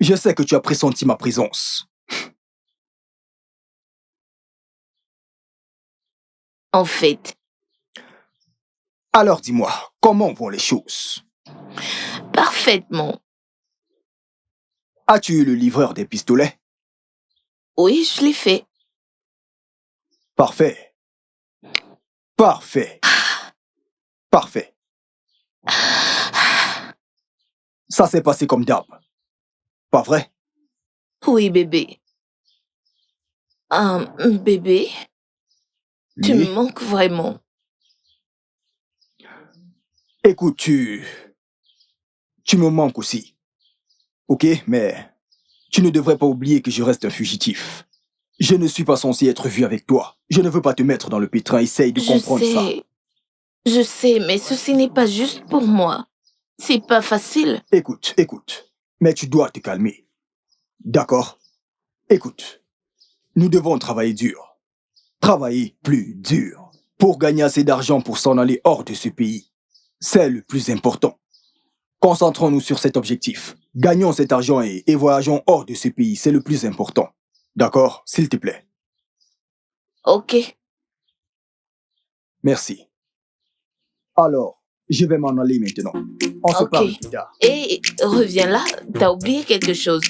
Je sais que tu as pressenti ma présence. En fait, Alors dis-moi, comment vont les choses? parfaitement. As-tu eu le livreur des pistolets? Oui, je l'ai fait. Parfait. Parfait. Parfait. Ça s'est passé comme d'hab. Pas vrai? Oui, bébé. Bébé, tu me Oui. manques vraiment. Écoute, tu me manques aussi. Ok, mais tu ne devrais pas oublier que je reste un fugitif. Je ne suis pas censé être vu avec toi. Je ne veux pas te mettre dans le pétrin. Essaye de comprendre ça. Je sais, mais ceci n'est pas juste pour moi. C'est pas facile. Écoute. Mais tu dois te calmer. D'accord? Écoute, nous devons travailler dur. Travailler plus dur. Pour gagner assez d'argent pour s'en aller hors de ce pays. C'est le plus important. Concentrons-nous sur cet objectif. Gagnons cet argent et voyageons hors de ce pays. C'est le plus important. D'accord? S'il te plaît. Ok. Merci. Alors, je vais m'en aller maintenant. On se Ok. parle plus tard. Et reviens là, t'as oublié quelque chose.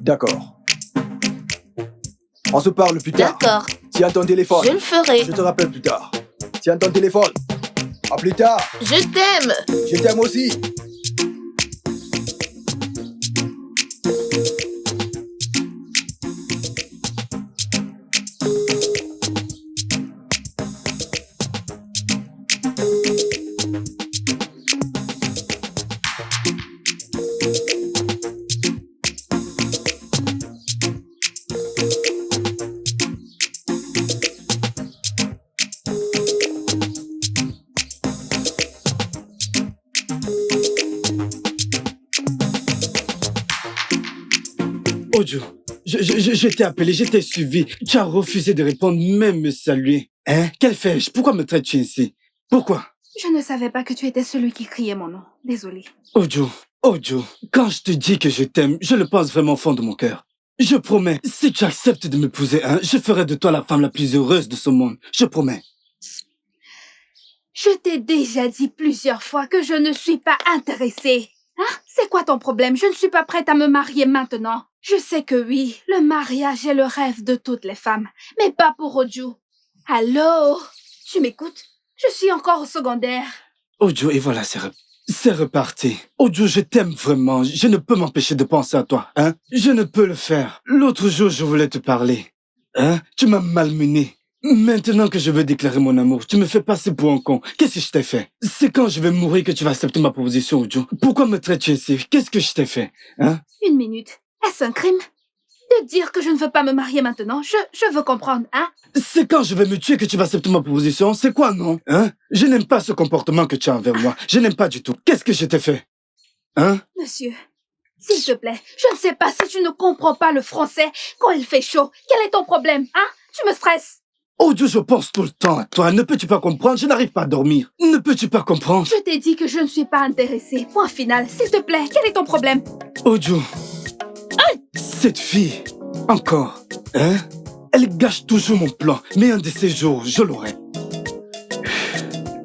D'accord. On se parle plus tard. D'accord, Tiens ton téléphone. je le ferai. Je te rappelle plus tard. Tiens ton téléphone. À plus tard. Je t'aime. Je t'aime aussi. Ojo, je t'ai appelé, je t'ai suivi. Tu as refusé de répondre, même me saluer. Hein? Quel fais-je? Pourquoi me traites-tu ainsi? Pourquoi? Je ne savais pas que tu étais celui qui criait mon nom. Désolée. Ojo, quand je te dis que je t'aime, je le pense vraiment au fond de mon cœur. Je promets, si tu acceptes de m'épouser, je ferai de toi la femme la plus heureuse de ce monde. Je promets. Je t'ai déjà dit plusieurs fois que je ne suis pas intéressée. Hein? C'est quoi ton problème? Je ne suis pas prête à me marier maintenant. Je sais que oui, le mariage est le rêve de toutes les femmes, mais pas pour Oju. Allô? Tu m'écoutes? Je suis encore au secondaire. Ojo, et voilà, c'est reparti. Ojo, je t'aime vraiment. Je ne peux m'empêcher de penser à toi, hein? Je ne peux le faire. L'autre jour, je voulais te parler. Hein? Tu m'as malmené. Maintenant que je veux déclarer mon amour, tu me fais passer pour un con. Qu'est-ce que je t'ai fait? C'est quand je vais mourir que tu vas accepter ma proposition, Ojo. Pourquoi me traites-tu ainsi? Qu'est-ce que je t'ai fait? Hein? Une minute. Est-ce un crime? De dire que je ne veux pas me marier maintenant? Je veux comprendre, hein? C'est quand je vais me tuer que tu vas accepter ma proposition? C'est quoi, non? Hein? Je n'aime pas ce comportement que tu as envers moi. Je n'aime pas du tout. Qu'est-ce que je t'ai fait? Hein? Monsieur, s'il te plaît, je ne sais pas si tu ne comprends pas le français quand il fait chaud. Quel est ton problème, hein? Tu me stresses. Oh Dieu, je pense tout le temps à toi. Ne peux-tu pas comprendre? Je n'arrive pas à dormir. Ne peux-tu pas comprendre? Je t'ai dit que je ne suis pas intéressée. Point final. S'il te plaît, quel est ton problème? Oh Dieu. Cette fille, encore, hein? Elle gâche toujours mon plan. Mais un de ces jours, je l'aurai.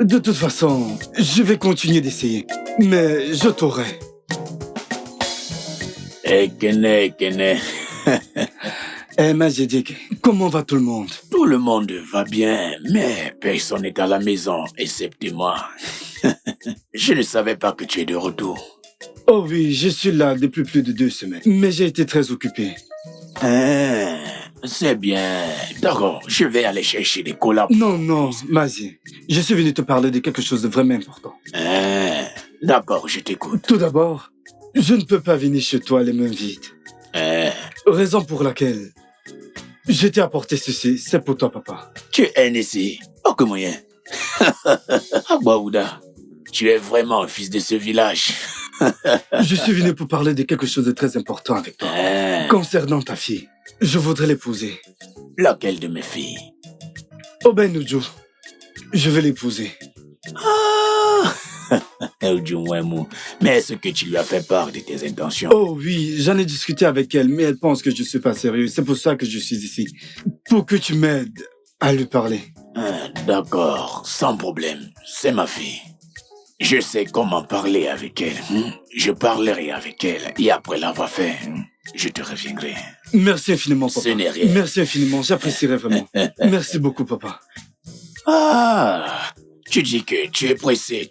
De toute façon, je vais continuer d'essayer. Mais je t'aurai. Kene. Majédic, comment va tout le monde? Tout le monde va bien, mais personne n'est à la maison, excepté moi. Je ne savais pas que tu es de retour. Oh oui, je suis là depuis plus de 2 semaines. Mais j'ai été très occupé. C'est bien. D'accord, je vais aller chercher des collabs. Non, Mazie. Je suis venu te parler de quelque chose de vraiment important. D'accord, je t'écoute. Tout d'abord, je ne peux pas venir chez toi les mains vides. Raison pour laquelle je t'ai apporté ceci, c'est pour toi, papa. Tu es ici. Oh, que moyen. Abaouda, tu es vraiment un fils de ce village. Je suis venu pour parler de quelque chose de très important avec toi. Concernant ta fille, je voudrais l'épouser. Laquelle de mes filles? Oben Uju, je vais l'épouser. Ojumwemu, mais est-ce que tu lui as fait part de tes intentions? Oh oui, j'en ai discuté avec elle, mais elle pense que je suis pas sérieux. C'est pour ça que je suis ici. Pour que tu m'aides à lui parler. D'accord, sans problème. C'est ma fille. Je sais comment parler avec elle. Je parlerai avec elle et après l'avoir fait, je te reviendrai. Merci infiniment, papa. Ce n'est rien. Merci infiniment, j'apprécierais vraiment. Merci beaucoup, papa. Ah, tu dis que tu es pressé.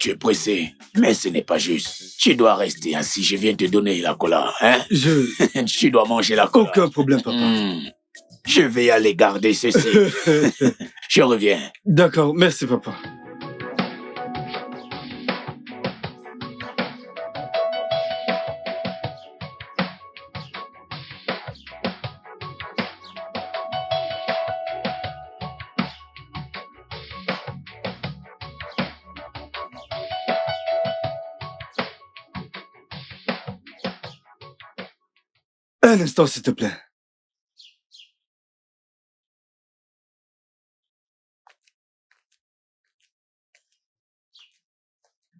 Mais ce n'est pas juste. Tu dois rester ainsi, je viens te donner la cola, hein? Tu dois manger la cola. Aucun problème, papa. Je vais aller garder ceci. Je reviens. D'accord, merci, papa. Un instant, s'il te plaît.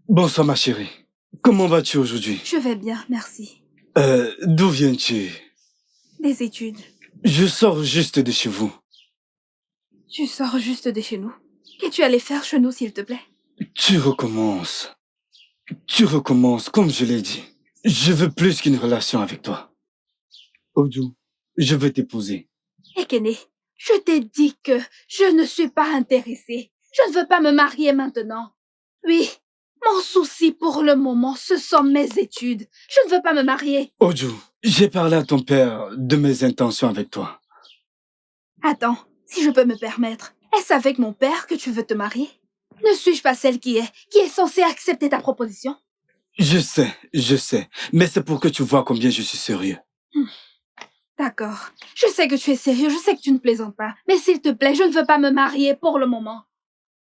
Bonsoir, ma chérie. Comment vas-tu aujourd'hui? Je vais bien, merci. D'où viens-tu? Des études. Je sors juste de chez vous. Tu sors juste de chez nous. Qu'es-tu allé faire chez nous, s'il te plaît? Tu recommences. Tu recommences, comme je l'ai dit. Je veux plus qu'une relation avec toi. Odu, je veux t'épouser. Ekene, je t'ai dit que je ne suis pas intéressée. Je ne veux pas me marier maintenant. Oui, mon souci pour le moment, ce sont mes études. Je ne veux pas me marier. Odu, j'ai parlé à ton père de mes intentions avec toi. Attends, si je peux me permettre, est-ce avec mon père que tu veux te marier? Ne suis-je pas celle qui est censée accepter ta proposition? Je sais, mais c'est pour que tu vois combien je suis sérieux. D'accord. Je sais que tu es sérieux, je sais que tu ne plaisantes pas. Mais s'il te plaît, je ne veux pas me marier pour le moment.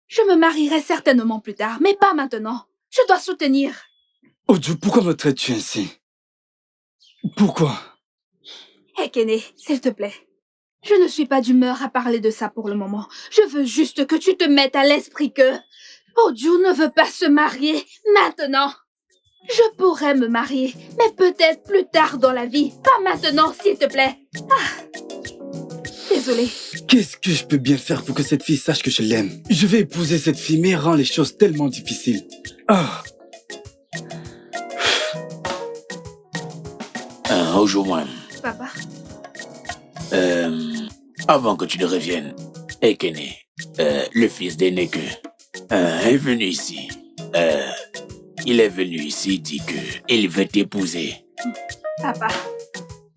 Je me marierai certainement plus tard, mais pas maintenant. Je dois soutenir. Odu, pourquoi me traites-tu ainsi? Pourquoi? Ekene, s'il te plaît. Je ne suis pas d'humeur à parler de ça pour le moment. Je veux juste que tu te mettes à l'esprit que Odu ne veut pas se marier maintenant. Je pourrais me marier, mais peut-être plus tard dans la vie. Pas maintenant, s'il te plaît. Désolée. Qu'est-ce que je peux bien faire pour que cette fille sache que je l'aime? Je vais épouser cette fille, mais elle rend les choses tellement difficiles. Aujourd'hui, Papa? avant que tu ne reviennes, Ekene, le fils d'Eneke, est venu ici. Il est venu ici, dit qu'il veut t'épouser. Papa,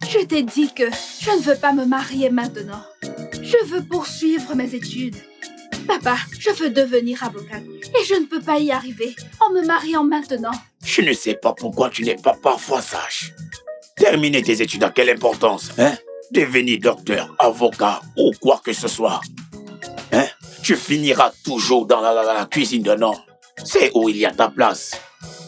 je t'ai dit que je ne veux pas me marier maintenant. Je veux poursuivre mes études. Papa, je veux devenir avocate et je ne peux pas y arriver en me mariant maintenant. Je ne sais pas pourquoi tu n'es pas parfois sage. Terminer tes études a quelle importance, hein? Devenir docteur, avocat ou quoi que ce soit. Hein? Tu finiras toujours dans la cuisine d'un homme. C'est où il y a ta place.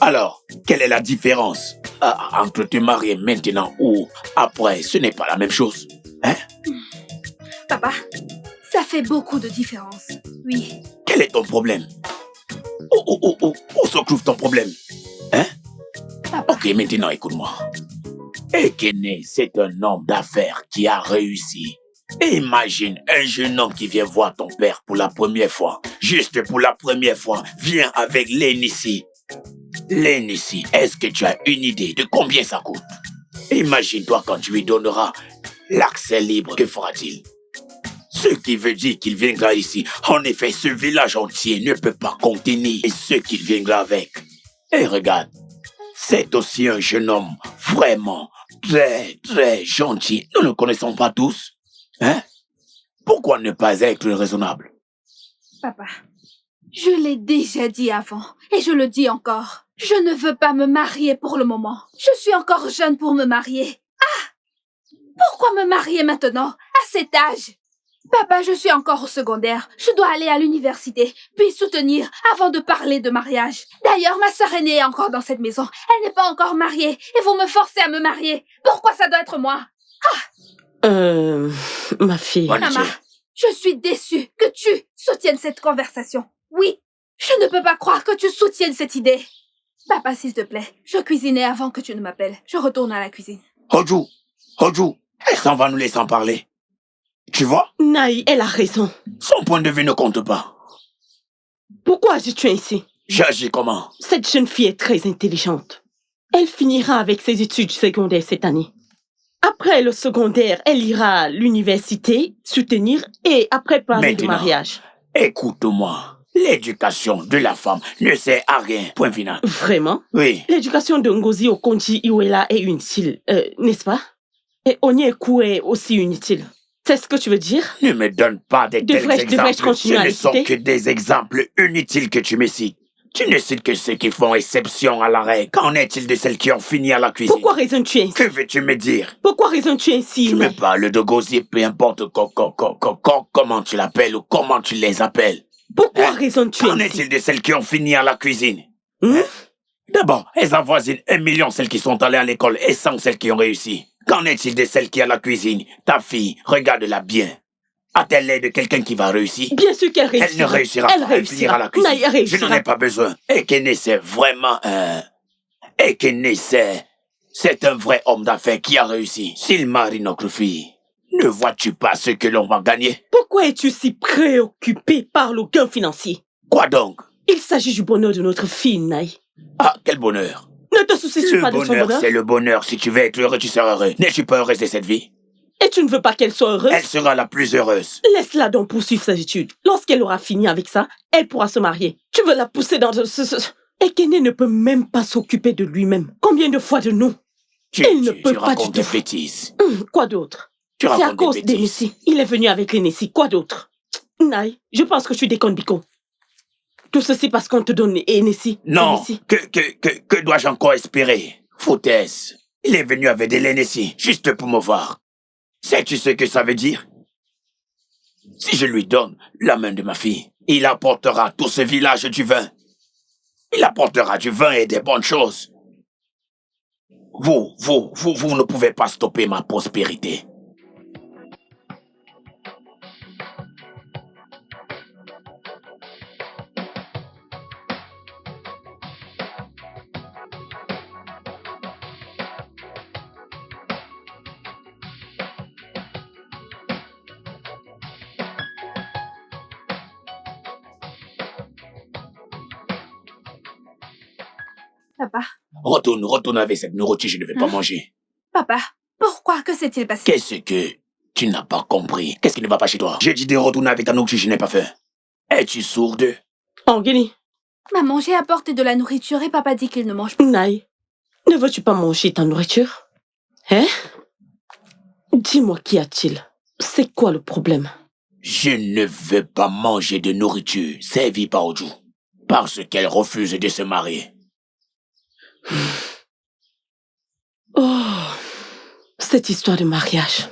Alors, quelle est la différence entre te marier maintenant ou après? Ce n'est pas la même chose. Hein? Papa, ça fait beaucoup de différence. Oui. Quel est ton problème? Où se trouve ton problème? Hein? Papa. Ok, maintenant écoute-moi. Ekene, c'est un homme d'affaires qui a réussi. Imagine un jeune homme qui vient voir ton père pour la première fois. Juste pour la première fois, vient avec Lénissi. Lénissi, est-ce que tu as une idée de combien ça coûte? Imagine-toi quand tu lui donneras l'accès libre, que fera-t-il? Ce qui veut dire qu'il viendra ici. En effet, ce village entier ne peut pas contenir ce qu'il viendra avec. Et regarde, c'est aussi un jeune homme vraiment très, très gentil. Nous ne le connaissons pas tous. Hein? Pourquoi ne pas être raisonnable? Papa, je l'ai déjà dit avant et je le dis encore. Je ne veux pas me marier pour le moment. Je suis encore jeune pour me marier. Pourquoi me marier maintenant, à cet âge? Papa, je suis encore au secondaire. Je dois aller à l'université, puis soutenir avant de parler de mariage. D'ailleurs, ma sœur aînée est encore dans cette maison. Elle n'est pas encore mariée et vous me forcez à me marier. Pourquoi ça doit être moi? Ma fille. Maman, je suis déçue que tu soutiennes cette conversation. Oui, je ne peux pas croire que tu soutiennes cette idée. Papa, s'il te plaît, je cuisinais avant que tu ne m'appelles. Je retourne à la cuisine. Oju, elle s'en va nous laissant parler. Tu vois? Naï, elle a raison. Son point de vue ne compte pas. Pourquoi agis-tu ainsi? J'agis comment? Cette jeune fille est très intelligente. Elle finira avec ses études secondaires cette année. Après le secondaire, elle ira à l'université, soutenir et après parler de mariage. Écoute-moi. L'éducation de la femme ne sert à rien. Point final. Vraiment? Oui. L'éducation de Ngozi Okonji Iweala est inutile, n'est-ce pas? Et Onyeko est aussi inutile. C'est ce que tu veux dire? Ne me donne pas des tels exemples. Devrais-je continuer à Ce ne sont citer? que des exemples inutiles que tu me cites. Tu ne cites que ceux qui font exception à la règle. Qu'en est-il de celles qui ont fini à la cuisine? Pourquoi raisonnes-tu ainsi? Que veux-tu me dire? Pourquoi raisonnes-tu ainsi? Tu me parles de gosier, peu importe comment tu l'appelles ou comment tu les appelles. Pourquoi raisonnes-tu Qu'en ainsi? est-il de celles qui ont fini à la cuisine? Hein? D'abord, elles avoisinent 1 million celles qui sont allées à l'école et 100 celles qui ont réussi. Qu'en est-il de celles qui à la cuisine? Ta fille, regarde-la bien. A-t-elle l'air de quelqu'un qui va réussir? Bien sûr qu'elle réussira. Elle ne réussira pas. Elle finira à la cuisine. Naï, elle réussira. Je n'en ai pas besoin. Ekene, c'est vraiment un... Ekene, c'est un vrai homme d'affaires qui a réussi. S'il marie notre fille, ne vois-tu pas ce que l'on va gagner? Pourquoi es-tu si préoccupé par le gain financier? Quoi donc? Il s'agit du bonheur de notre fille, Naï. Ah, quel bonheur. Ne te soucies-tu pas de son bonheur? C'est le bonheur. Si tu veux être heureux, tu seras heureux. N'es-tu pas heureuse de cette vie? Et tu ne veux pas qu'elle soit heureuse? Elle sera la plus heureuse. Laisse-la donc poursuivre ses études. Lorsqu'elle aura fini avec ça, elle pourra se marier. Tu veux la pousser dans ce... Ekene ne peut même pas s'occuper de lui-même. Combien de fois de nous? Il ne peut pas du tout. Des bêtises. Quoi d'autre? C'est à cause des Nessi. Il est venu avec les Nessi. Quoi d'autre? Naï, je pense que tu déconnes, Biko. Tout ceci parce qu'on te donne les Nessi. Non, que dois-je encore espérer? Foutaise. Il est venu avec des Nessi, juste pour me voir. Sais-tu ce que ça veut dire? Si je lui donne la main de ma fille, il apportera tout ce village du vin. Il apportera du vin et des bonnes choses. Vous ne pouvez pas stopper ma prospérité. Papa. Retourne avec cette nourriture, je ne vais pas manger. Papa, pourquoi? Que s'est-il passé? Qu'est-ce que tu n'as pas compris? Qu'est-ce qui ne va pas chez toi? J'ai dit de retourner avec ta nourriture, je n'ai pas faim. Es-tu sourde? Angélie. Maman, j'ai apporté de la nourriture et papa dit qu'il ne mange pas. Naï, ne veux-tu pas manger ta nourriture? Hein? Dis-moi, qu'y a-t-il? C'est quoi le problème? Je ne veux pas manger de nourriture servie par Oju, parce qu'elle refuse de se marier. Oh, cette histoire de mariage.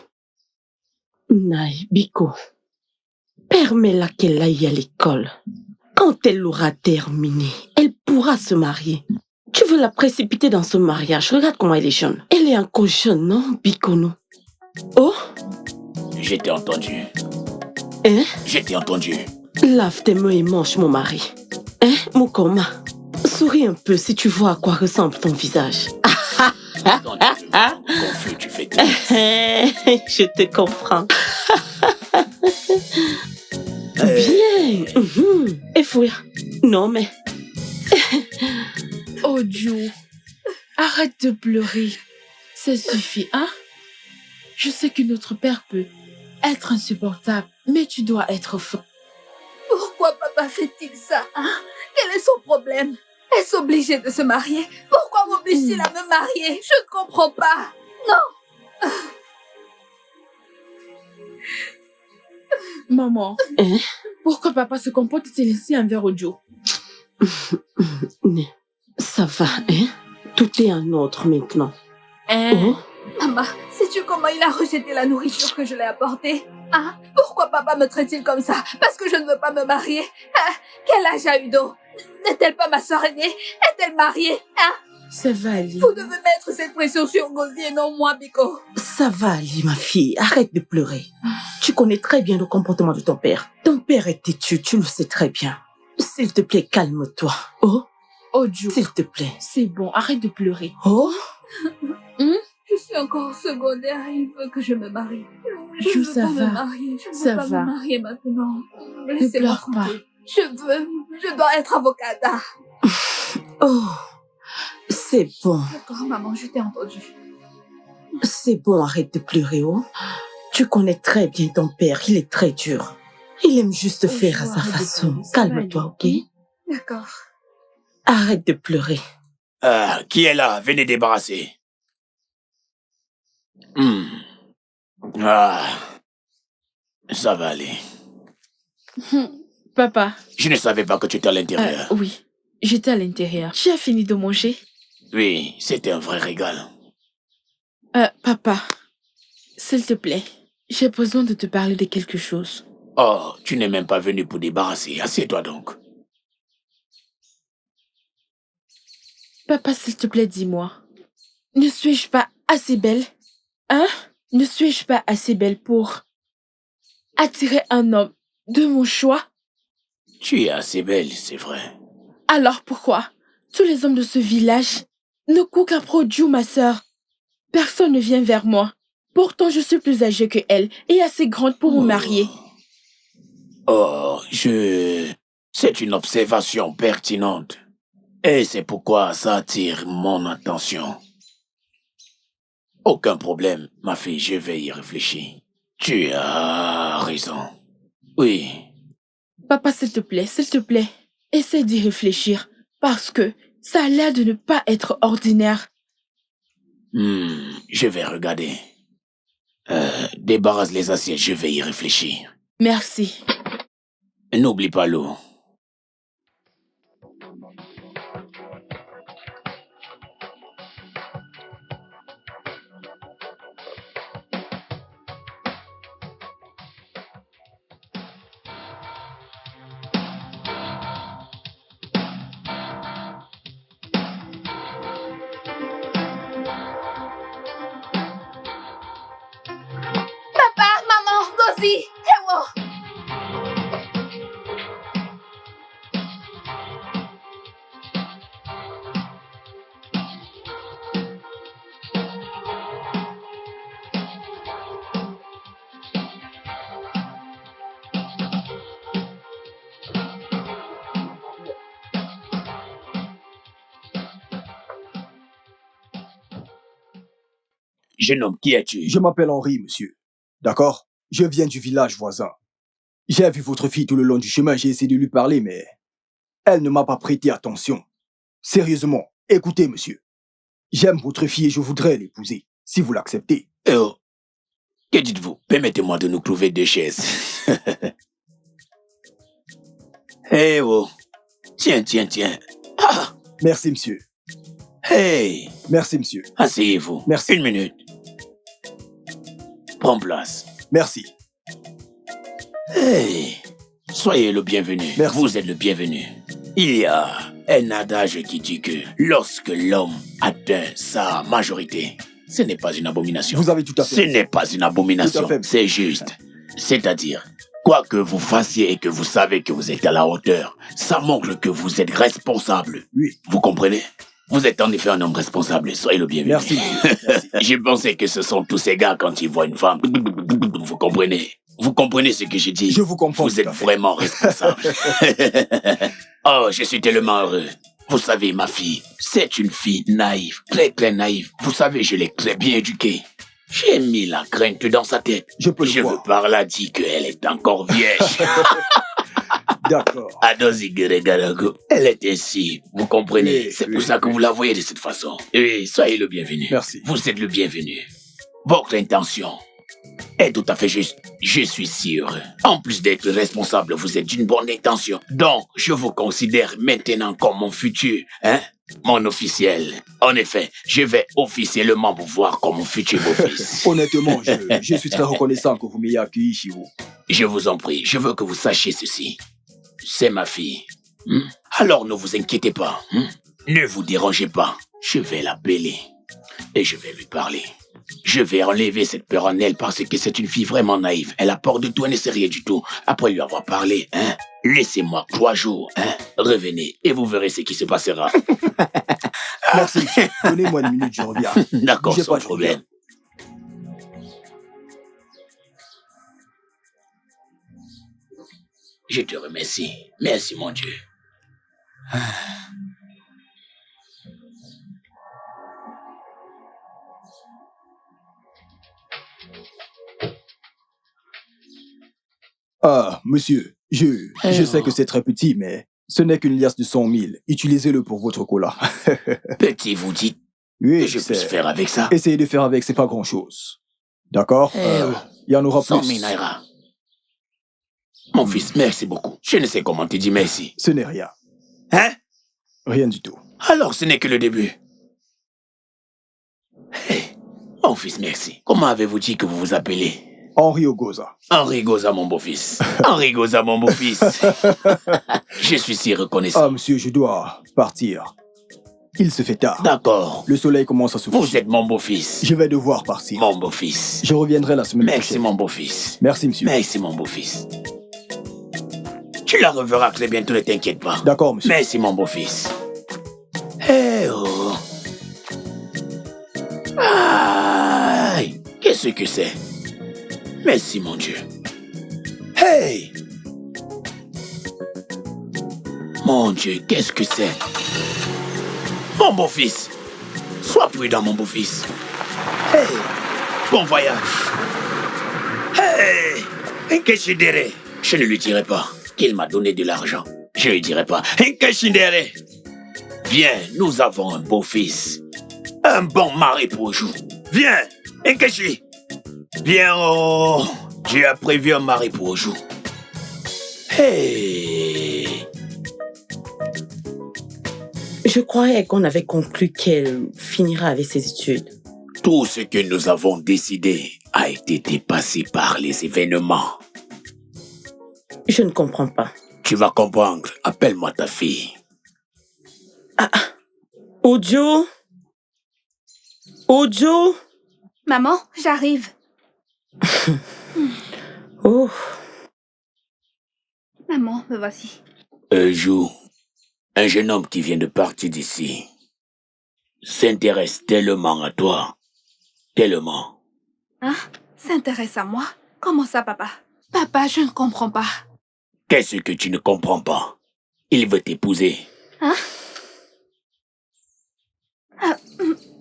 Naï, Biko, permets-la qu'elle aille à l'école. Quand elle l'aura terminé, elle pourra se marier. Tu veux la précipiter dans ce mariage? Regarde comment elle est jeune. Elle est encore jeune, non, Biko, non? Oh? Je t'ai entendu. Hein? Je t'ai entendu. Lave tes mains et mange, mon mari. Hein, Mukoma? Souris un peu si tu vois à quoi ressemble ton visage. Confus, tu fais tout. Je te comprends. Bien. Et fouille. Non, mais... Oju, arrête de pleurer. Ça suffit, hein? Je sais que notre père peut être insupportable, mais tu dois être fort. Pourquoi papa fait-il ça, hein? Quel est son problème? Est-ce obligé de se marier? Pourquoi m'oblige-t-il à me marier? Je ne comprends pas. Non. Maman, pourquoi papa se comporte-t-il ainsi envers Oju? Ça va, hein? Tout est en ordre maintenant. Oh? Maman, sais-tu comment il a rejeté la nourriture que je lui ai apportée? Hein? Pourquoi papa me traite-t-il comme ça? Parce que je ne veux pas me marier? Hein? Quel âge a Udo? N'est-elle pas ma sœur aînée? Est-elle mariée? Hein? Ça va, Ali. Vous devez mettre cette pression sur Ngozi et non moi, Biko. Ça va, Ali, ma fille. Arrête de pleurer. Tu connais très bien le comportement de ton père. Ton père est têtu, tu le sais très bien. S'il te plaît, calme-toi. Oh? Oju, S'il te plaît. c'est bon, arrête de pleurer. Oh, Je suis encore au secondaire et il veut que je me marie. Je Ju, veux ça pas va. me marier. Je Ça veux pas va. me marier maintenant. Ne Laissez-moi pleure pas. tranquille. Je dois être avocate. oh. C'est bon. D'accord, maman, je t'ai entendu. C'est bon, arrête de pleurer, oh. Tu connais très bien ton père, il est très dur. Il aime juste faire à sa arrête de façon. pleurer, ça va Calme-toi, ok? aller. D'accord. Arrête de pleurer. Qui est là? Venez débarrasser. Ah, ça va aller. Papa, Je ne savais pas que tu étais à l'intérieur. oui, j'étais à l'intérieur. Tu as fini de manger? Oui, c'était un vrai régal. Papa, s'il te plaît, j'ai besoin de te parler de quelque chose. Oh, tu n'es même pas venu pour débarrasser. Assieds-toi donc. Papa, s'il te plaît, dis-moi. Ne suis-je pas assez belle? Hein? Ne suis-je pas assez belle pour attirer un homme de mon choix? Tu es assez belle, c'est vrai. Alors pourquoi tous les hommes de ce village ne courent qu'après Oju, ma sœur? Personne ne vient vers moi. Pourtant, je suis plus âgée que elle et assez grande pour me marier. C'est une observation pertinente. Et c'est pourquoi ça attire mon attention. Aucun problème, ma fille, je vais y réfléchir. Tu as raison. Oui. Papa, s'il te plaît, essaie d'y réfléchir. Parce que ça a l'air de ne pas être ordinaire. Je vais regarder. Débarrasse les assiettes, je vais y réfléchir. Merci. N'oublie pas l'eau. Papa, maman, Gozi, Ewo. Jeune homme, qui es-tu? Je m'appelle Henri, monsieur. D'accord? Je viens du village voisin. J'ai vu votre fille tout le long du chemin, j'ai essayé de lui parler, mais elle ne m'a pas prêté attention. Sérieusement, écoutez, monsieur. J'aime votre fille et je voudrais l'épouser, si vous l'acceptez. Eh oh, que dites-vous? Permettez-moi de nous trouver deux chaises. Eh oh, tiens. Ah, Merci, monsieur. hey, Merci, monsieur. asseyez-vous. Merci. 1 minute. Prends place. Merci. Hey, soyez le bienvenu. Merci. Vous êtes le bienvenu. Il y a un adage qui dit que lorsque l'homme atteint sa majorité, ce n'est pas une abomination. Vous avez tout à Ce fait. n'est pas une abomination, Tout à fait. c'est juste. C'est-à-dire, quoi que vous fassiez et que vous savez que vous êtes à la hauteur, ça montre que vous êtes responsable. Oui. Vous comprenez? Vous êtes en effet un homme responsable, soyez le bienvenu. Merci, monsieur. Merci. J'ai pensé que ce sont tous ces gars quand ils voient une femme. Vous comprenez? Vous comprenez ce que je dis? Je vous comprends. Vous tout êtes à fait. vraiment responsable. Oh, je suis tellement heureux. Vous savez, ma fille, c'est une fille naïve, très naïve. Vous savez, je l'ai très bien éduquée. J'ai mis la crainte dans sa tête. Je peux le Je veux voir. par là dire qu'elle est encore vierge. D'accord. Adozigeregarago. Elle est ainsi, vous comprenez? Oui, C'est oui, pour ça que oui. vous la voyez de cette façon. Oui, soyez le bienvenu. Merci. Vous êtes le bienvenu. Votre intention est tout à fait juste. Je suis si heureux. En plus d'être responsable, vous êtes d'une bonne intention. Donc, je vous considère maintenant comme mon futur, hein? Mon officiel. En effet, je vais officiellement vous voir comme mon futur beau-fils. Honnêtement, je suis très reconnaissant que vous m'ayez accueilli chez vous. Je vous en prie, je veux que vous sachiez ceci. C'est ma fille. Alors ne vous inquiétez pas. Ne vous dérangez pas. Je vais l'appeler et je vais lui parler. Je vais enlever cette peur en elle parce que c'est une fille vraiment naïve. Elle a peur de tout, elle ne sait rien du tout. Après lui avoir parlé, hein, laissez-moi 3 jours, hein, revenez et vous verrez ce qui se passera. Merci, monsieur. Donnez-moi une minute, je reviens. D'accord, Bougez sans pas, je problème. Je te remercie. Merci, mon Dieu. Ah, monsieur, je sais que c'est très petit, mais ce n'est qu'une liasse de 100 000. Utilisez-le pour votre cola. Petit, vous dites Oui, que je puisse faire avec ça. Essayez de faire avec, c'est pas grand-chose. D'accord? Il y en aura 100 plus. 000 naira. Mon fils, merci beaucoup. Je ne sais comment te dire merci. Ce n'est rien. Hein? Rien du tout. Alors, ce n'est que le début. Hey, mon fils, merci. Comment avez-vous dit que vous vous appelez? Henri Ogoza. Henri Goza, mon beau-fils. Henri Goza, mon beau-fils. Je suis si reconnaissant. Ah, monsieur, je dois partir. Il se fait tard. D'accord. Le soleil commence à se Vous coucher. êtes mon beau-fils. Je vais devoir partir. Mon beau-fils. Je reviendrai la semaine Merci, prochaine. mon beau-fils. Merci, monsieur. Merci, mon beau-fils. Tu la reverras très bientôt, ne t'inquiète pas. D'accord, monsieur. Merci, mon beau-fils. Eh oh. Aïe. Qu'est-ce que c'est? Merci, mon Dieu. Hey! Mon Dieu, qu'est-ce que c'est? Mon beau-fils. Sois prudent, mon beau-fils. Hey! Bon voyage. Hey! Nkeshidere. Je ne lui dirai pas qu'il m'a donné de l'argent. Je ne lui dirai pas. Nkeshidere. Viens, nous avons un beau-fils. Un bon mari pour jour. Viens, Nkechi. Viens, oh. Dieu a prévu un mari pour jour. Hey. Je croyais qu'on avait conclu qu'elle finira avec ses études. Tout ce que nous avons décidé a été dépassé par les événements. Je ne comprends pas. Tu vas comprendre. Appelle-moi ta fille. Ojo? Ojo? Maman, j'arrive. Oh, Maman, me voici. Un jour, un jeune homme qui vient de partir d'ici s'intéresse tellement à toi. Tellement. Hein? S'intéresse à moi? Comment ça, papa? Papa, je ne comprends pas. Qu'est-ce que tu ne comprends pas? Il veut t'épouser. Hein?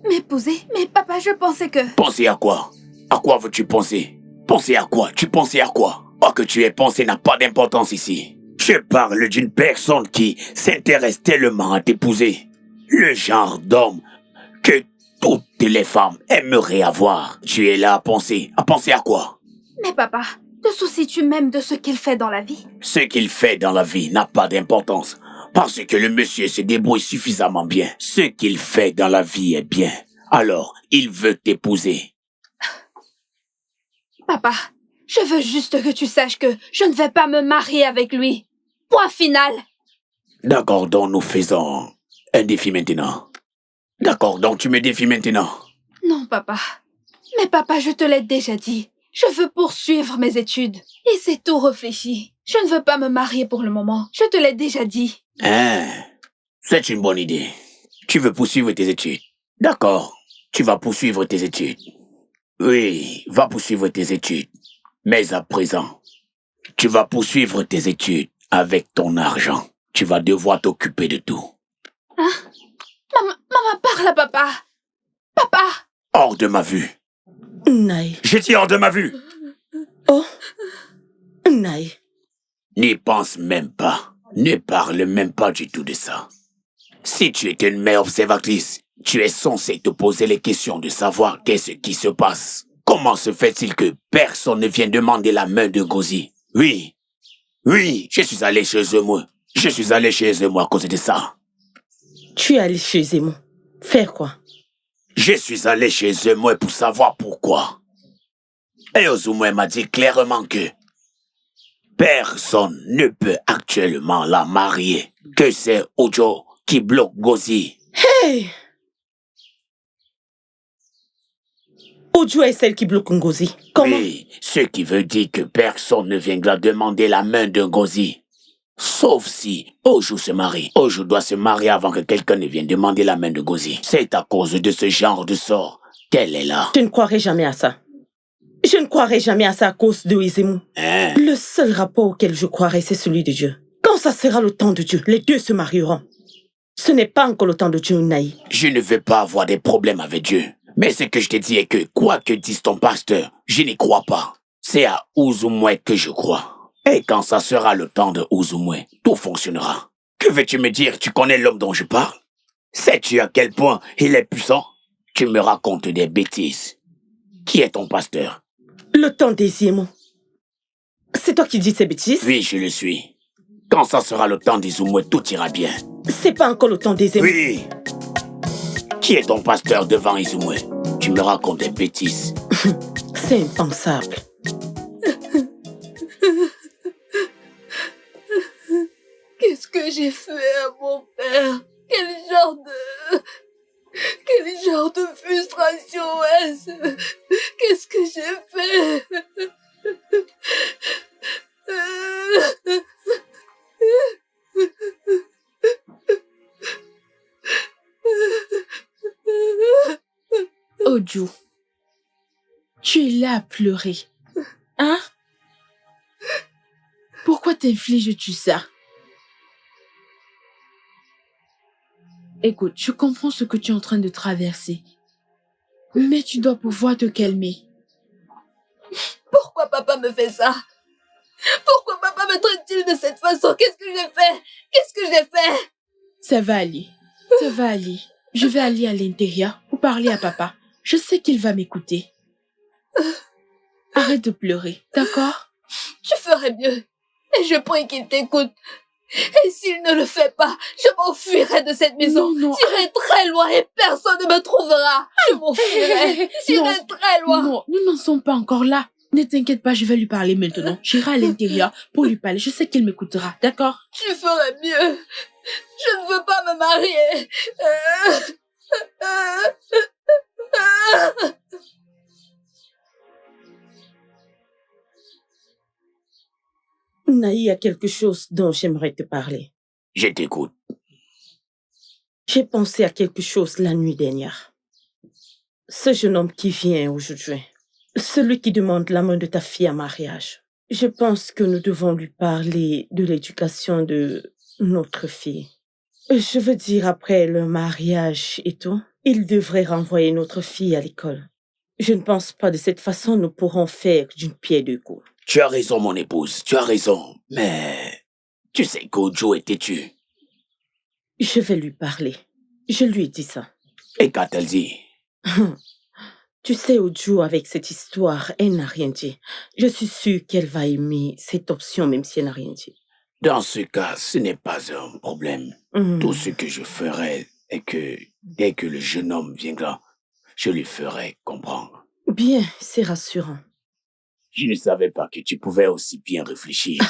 M'épouser? Mais papa, je pensais que... Penser à quoi? À quoi veux-tu penser? Penser à quoi? Tu pensais à quoi? Quoi que tu aies pensé n'a pas d'importance ici. Je parle d'une personne qui s'intéresse tellement à t'épouser. Le genre d'homme que toutes les femmes aimeraient avoir. Tu es là à penser à quoi? Mais papa, te soucies-tu même de ce qu'il fait dans la vie? Ce qu'il fait dans la vie n'a pas d'importance. Parce que le monsieur se débrouille suffisamment bien. Ce qu'il fait dans la vie est bien. Alors, il veut t'épouser. Papa, je veux juste que tu saches que je ne vais pas me marier avec lui. Point final. D'accord, donc nous faisons un défi maintenant. D'accord, donc tu me défies maintenant. Non, papa. Mais papa, je te l'ai déjà dit. Je veux poursuivre mes études. Et c'est tout réfléchi. Je ne veux pas me marier pour le moment. Je te l'ai déjà dit. Hein? C'est une bonne idée. Tu veux poursuivre tes études. D'accord, tu vas poursuivre tes études. Oui, va poursuivre tes études. Mais à présent, tu vas poursuivre tes études avec ton argent. Tu vas devoir t'occuper de tout. Hein? Maman, parle à papa. Papa! Hors de ma vue. Naï. Je dis hors de ma vue. Oh, Naï. N'y pense même pas. Ne parle même pas du tout de ça. Si tu es une mère observatrice, tu es censé te poser les questions de savoir qu'est-ce qui se passe. Comment se fait-il que personne ne vient demander la main de Gozi? Oui, je suis allé chez eux, moi. Je suis allé chez eux, moi, à cause de ça. Tu es allé chez Zemmour. Faire quoi? Je suis allé chez eux, moi, pour savoir pourquoi. Et Ozumwe m'a dit clairement que personne ne peut actuellement la marier. Que c'est Ojo qui bloque Gozi. Hey! Ojo est celle qui bloque Ngozi. Comment? Oui, ce qui veut dire que personne ne viendra demander la main de Ngozi. Sauf si Ojo se marie. Ojo doit se marier avant que quelqu'un ne vienne demander la main de Ngozi. C'est à cause de ce genre de sort qu'elle est là. Je ne croirais jamais à ça. Je ne croirais jamais à ça à cause de Izemu. Hein? Le seul rapport auquel je croirais, c'est celui de Dieu. Quand ça sera le temps de Dieu, les deux se marieront. Ce n'est pas encore le temps de Dieu, Naï. Je ne veux pas avoir des problèmes avec Dieu. Mais ce que je te dis est que, quoi que dise ton pasteur, je n'y crois pas. C'est à Uzumwe que je crois. Et quand ça sera le temps de Uzumwe, tout fonctionnera. Que veux-tu me dire? Tu connais l'homme dont je parle? Sais-tu à quel point il est puissant? Tu me racontes des bêtises. Qui est ton pasteur? Le temps des Izemu. C'est toi qui dis ces bêtises? Oui, je le suis. Quand ça sera le temps d'Izumwe, tout ira bien. C'est pas encore le temps des Izemu. Oui. Qui est ton pasteur devant Izumwe? Tu me racontes des bêtises. C'est impensable. Qu'est-ce que j'ai fait à mon père? Quel genre de frustration est-ce? Qu'est-ce que j'ai fait? Ojo, tu es là à pleurer. Hein? Pourquoi t'infliges-tu ça? Écoute, je comprends ce que tu es en train de traverser. Mais tu dois pouvoir te calmer. Pourquoi papa me fait ça? Pourquoi papa me traite-t-il de cette façon? Qu'est-ce que j'ai fait? Qu'est-ce que j'ai fait? Ça va aller. Ça va aller. Je vais aller à l'intérieur pour parler à papa. Je sais qu'il va m'écouter. Arrête de pleurer, d'accord? Je ferai mieux. Et je prie qu'il t'écoute. Et s'il ne le fait pas, je m'enfuirai de cette maison. Non. J'irai très loin et personne ne me trouvera. Je m'enfuirai. J'irai très loin. Non, nous n'en sommes pas encore là. Ne t'inquiète pas, je vais lui parler maintenant. J'irai à l'intérieur pour lui parler. Je sais qu'il m'écoutera, d'accord? Je ferai mieux. Je ne veux pas me marier. Naï, il y a quelque chose dont j'aimerais te parler. Je t'écoute. J'ai pensé à quelque chose la nuit dernière. Ce jeune homme qui vient aujourd'hui, celui qui demande la main de ta fille en mariage. Je pense que nous devons lui parler de l'éducation de notre fille. Je veux dire, après le mariage et tout, il devrait renvoyer notre fille à l'école. Je ne pense pas de cette façon nous pourrons faire d'une pierre deux coups. Tu as raison, mon épouse, tu as raison. Mais tu sais qu'Ojo est têtu. Je vais lui parler. Je lui ai dit ça. Et qu'a-t-elle dit? Tu sais, Ojo, avec cette histoire, elle n'a rien dit. Je suis sûre qu'elle va aimer cette option, même si elle n'a rien dit. Dans ce cas, ce n'est pas un problème. Tout ce que je ferai est que, dès que le jeune homme viendra, je lui ferai comprendre. Bien, c'est rassurant. Je ne savais pas que tu pouvais aussi bien réfléchir.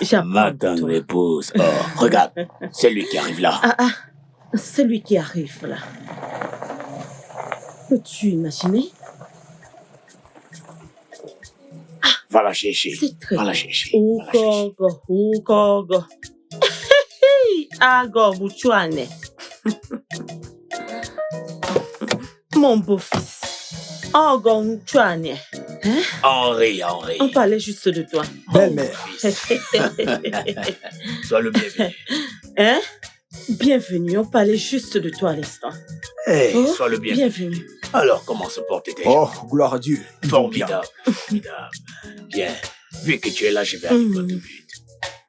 J'apprends Ma de tendre toi. épouse. Oh, regarde, c'est lui qui arrive là. C'est lui qui arrive là. Peux-tu imaginer? Va la chercher. C'est très Va la bien. chercher. Va la chercher. Ugogo. Ago Bouchouane. Mon beau-fils. Ago Bouchouane. Henri. On parlait juste de toi. Belle-mère. Sois le bienvenu. Hein? Bienvenue, on parlait juste de toi à l'instant. Hey, sois le bienvenu. Bienvenue. Alors, comment se portent tes Oh, gloire à Dieu. Ils vont bien. Formidable. Bien. Vu que tu es là, je vais aller droit au but.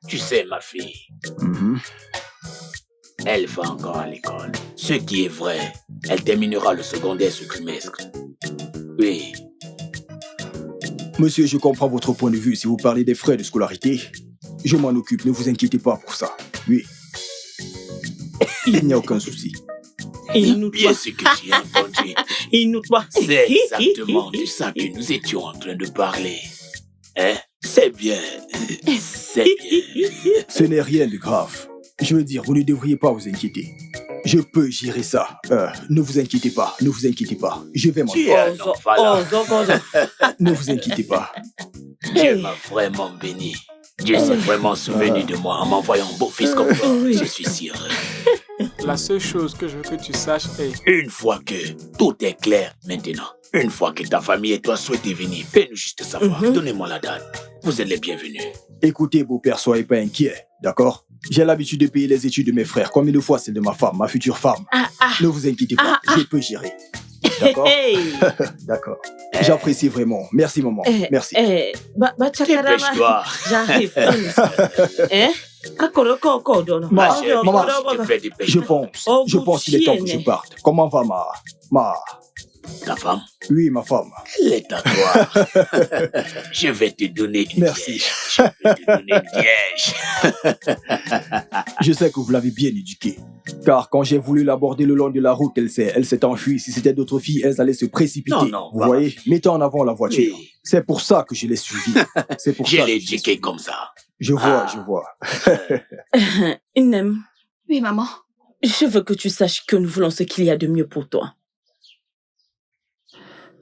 Tu sais, ma fille, Mhm. elle va encore à l'école. Ce qui est vrai, elle terminera le secondaire ce trimestre. Oui. Monsieur, je comprends votre point de vue si vous parlez des frais de scolarité. Je m'en occupe, ne vous inquiétez pas pour ça. Oui. Il n'y a aucun souci. Et nous Bien toi. ce que j'ai entendu. Et nous toi. C'est exactement de ça que nous étions en train de parler. Hein? C'est bien. C'est bien. Ce n'est rien de grave. Je veux dire, vous ne devriez pas vous inquiéter. Je peux gérer ça. Ne vous inquiétez pas, ne vous inquiétez pas. Je vais m'en Tu es un homme valable. Ne vous inquiétez pas. Dieu m'a vraiment béni. Dieu s'est vraiment souvenu de moi en m'envoyant un beau fils comme toi. Oui. Je suis si heureux. La seule chose que je veux que tu saches est... Une fois que tout est clair maintenant, une fois que ta famille et toi souhaitez venir, fais-nous juste savoir. Donnez-moi la date. Vous êtes les bienvenus. Écoutez, beau-père, soyez pas inquiet, d'accord? J'ai l'habitude de payer les études de mes frères, comme une fois celle de ma femme, ma future femme. Ne vous inquiétez pas, je peux gérer. D'accord? D'accord. J'apprécie vraiment. Merci, maman. Merci. Dépêche-toi. J'arrive. Hein? Ma, Chérie, maman, s'il te plaît, dépêche-toi. je pense qu'il est temps que je parte. Comment va ma... Ta femme, Oui, ma femme. elle est à toi. Je vais te donner une Merci. piège. Je vais te donner une piège. Je sais que vous l'avez bien éduquée. Car quand j'ai voulu l'aborder le long de la route, elle s'est enfuie. Si c'était d'autres filles, elles allaient se précipiter. Non, vous pas voyez? Mettez en avant la voiture. Oui. C'est pour ça que je l'ai suivie. C'est pour Je ça. l'ai éduqué comme ça. Je vois, Ah. je vois. Inem, Oui, maman. je veux que tu saches que nous voulons ce qu'il y a de mieux pour toi.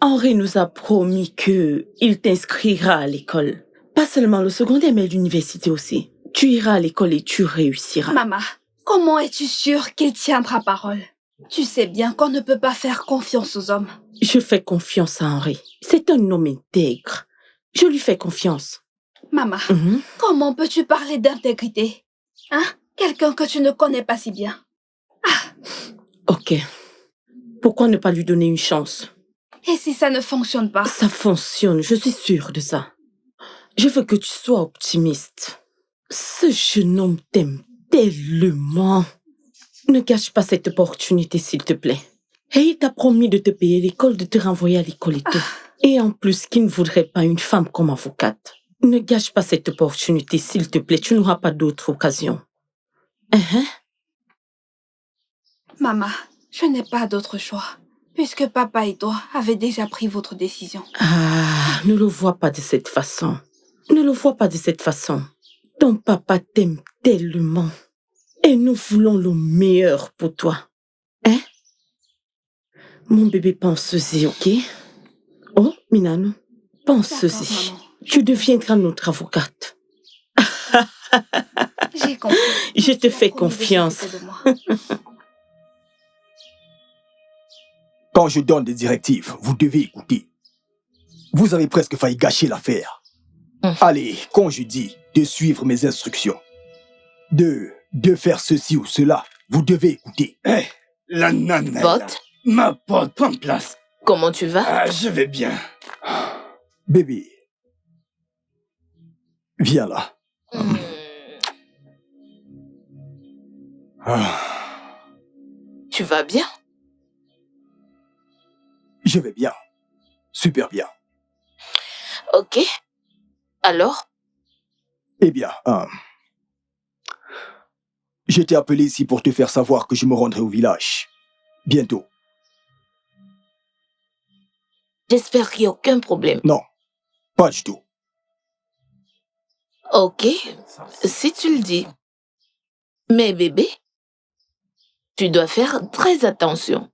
Henri nous a promis qu'il t'inscrira à l'école. Pas seulement le secondaire, mais l'université aussi. Tu iras à l'école et tu réussiras. Maman, comment es-tu sûre qu'il tiendra parole? Tu sais bien qu'on ne peut pas faire confiance aux hommes. Je fais confiance à Henri. C'est un homme intègre. Je lui fais confiance. Maman, Mhm. comment peux-tu parler d'intégrité? Hein? Quelqu'un que tu ne connais pas si bien. Ok. Pourquoi ne pas lui donner une chance? Et si ça ne fonctionne pas? Ça fonctionne, je suis sûre de ça. Je veux que tu sois optimiste. Ce jeune homme t'aime tellement. Ne gâche pas cette opportunité, s'il te plaît. Et il t'a promis de te payer l'école, de te renvoyer à l'école et tout. Et en plus, qu'il ne voudrait pas une femme comme avocate. Ne gâche pas cette opportunité, s'il te plaît. Tu n'auras pas d'autre occasion. Hein? Maman, je n'ai pas d'autre choix. Puisque papa et toi avaient déjà pris votre décision. Ah, ne le vois pas de cette façon. Ne le vois pas de cette façon. Ton papa t'aime tellement. Et nous voulons le meilleur pour toi. Hein? Mon bébé, pense-y, ok? Oh, Minano, pense-y. D'accord, maman. Tu deviendras notre avocate. J'ai compris. Je te fais Tu as promis de confiance. s'occuper de moi. Quand je donne des directives, vous devez écouter. Vous avez presque failli gâcher l'affaire. Allez, quand je dis de suivre mes instructions, de faire ceci ou cela, vous devez écouter. Hé, la nana. Pote, Ma pote, prends place. comment tu vas? Ah, je vais bien. Bébé, viens là. Hmm, Ah, Tu vas bien? je vais bien. Super bien. Ok. Alors? Eh bien, je t'ai appelé ici pour te faire savoir que je me rendrai au village. Bientôt. J'espère qu'il n'y a aucun problème. Non, pas du tout. Ok, si tu le dis. Mais bébé, tu dois faire très attention.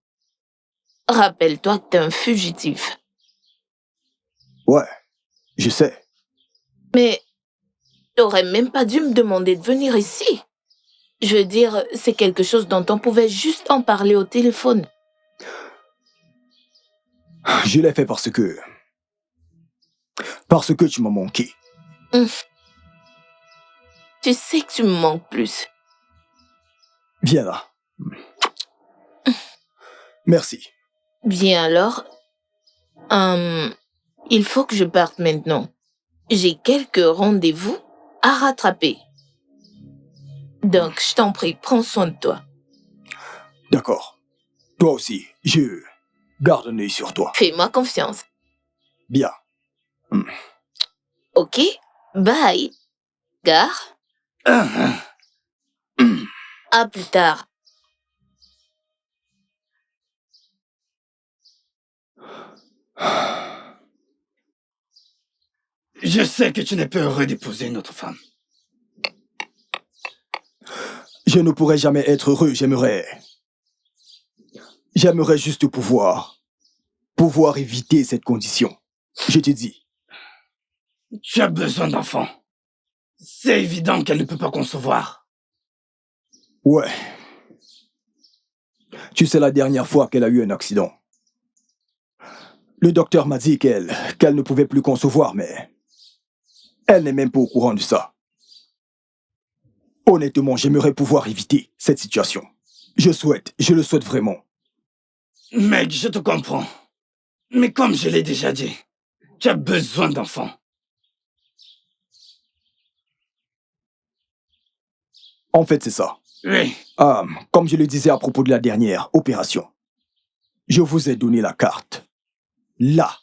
Rappelle-toi que t'es un fugitif. Ouais, je sais. Mais t'aurais même pas dû me demander de venir ici. Je veux dire, c'est quelque chose dont on pouvait juste en parler au téléphone. Je l'ai fait parce que tu m'as manqué. Tu sais que tu me manques plus. Viens là. Merci. Bien alors, il faut que je parte maintenant. J'ai quelques rendez-vous à rattraper. Donc, je t'en prie, prends soin de toi. D'accord. Toi aussi, je garde un œil sur toi. Fais-moi confiance. Bien. Ok? Bye. Gare. À plus tard. Je sais que tu n'es pas heureux d'épouser une autre femme. Je ne pourrais jamais être heureux, j'aimerais J'aimerais juste pouvoir éviter cette condition. Je te dis. Tu as besoin d'enfants. C'est évident qu'elle ne peut pas concevoir. Ouais. Tu sais la dernière fois qu'elle a eu un accident. Le docteur m'a dit qu'elle ne pouvait plus concevoir, mais elle n'est même pas au courant de ça. Honnêtement, j'aimerais pouvoir éviter cette situation. Je le souhaite vraiment. Mec, je te comprends. Mais comme je l'ai déjà dit, tu as besoin d'enfants. En fait, c'est ça. Oui. Comme je le disais à propos de la dernière opération, je vous ai donné la carte. Là.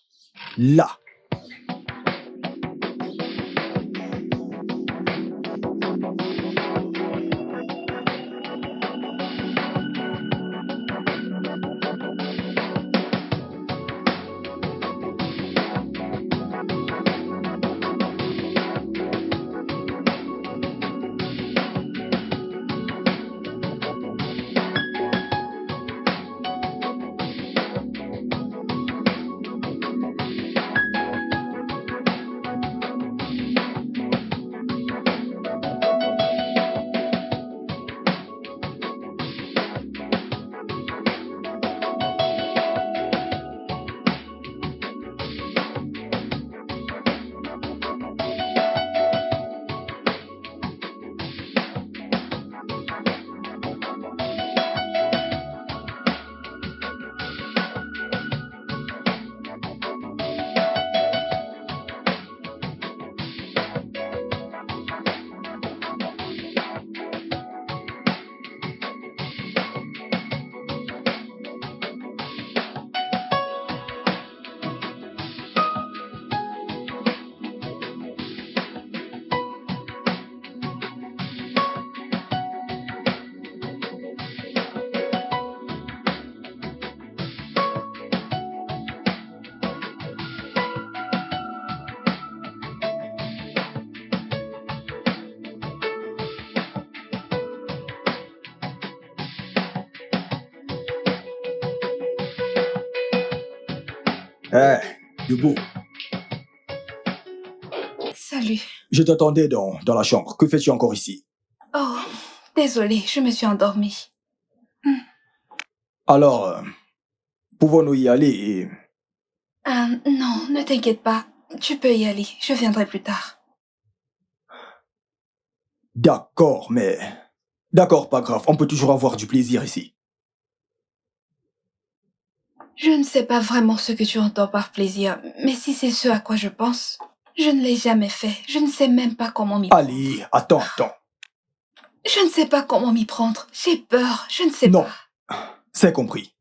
Debout. Salut. Je t'attendais dans la chambre. Que fais-tu encore ici? Oh, désolée, je me suis endormie. Alors, pouvons-nous y aller et... Non, ne t'inquiète pas. Tu peux y aller. Je viendrai plus tard. D'accord, mais... D'accord, pas grave. On peut toujours avoir du plaisir ici. Je ne sais pas vraiment ce que tu entends par plaisir, mais si c'est ce à quoi je pense, je ne l'ai jamais fait. Je ne sais même pas comment m'y prendre. Allez, attends. Je ne sais pas comment m'y prendre. J'ai peur. Je ne sais Non. pas. C'est compris.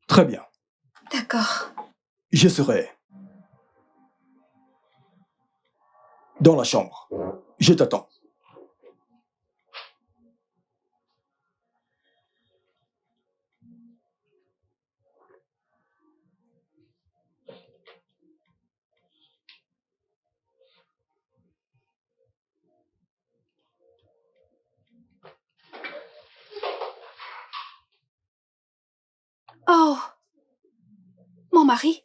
Très bien. D'accord. Je serai dans la chambre. Je t'attends. Oh, mon mari,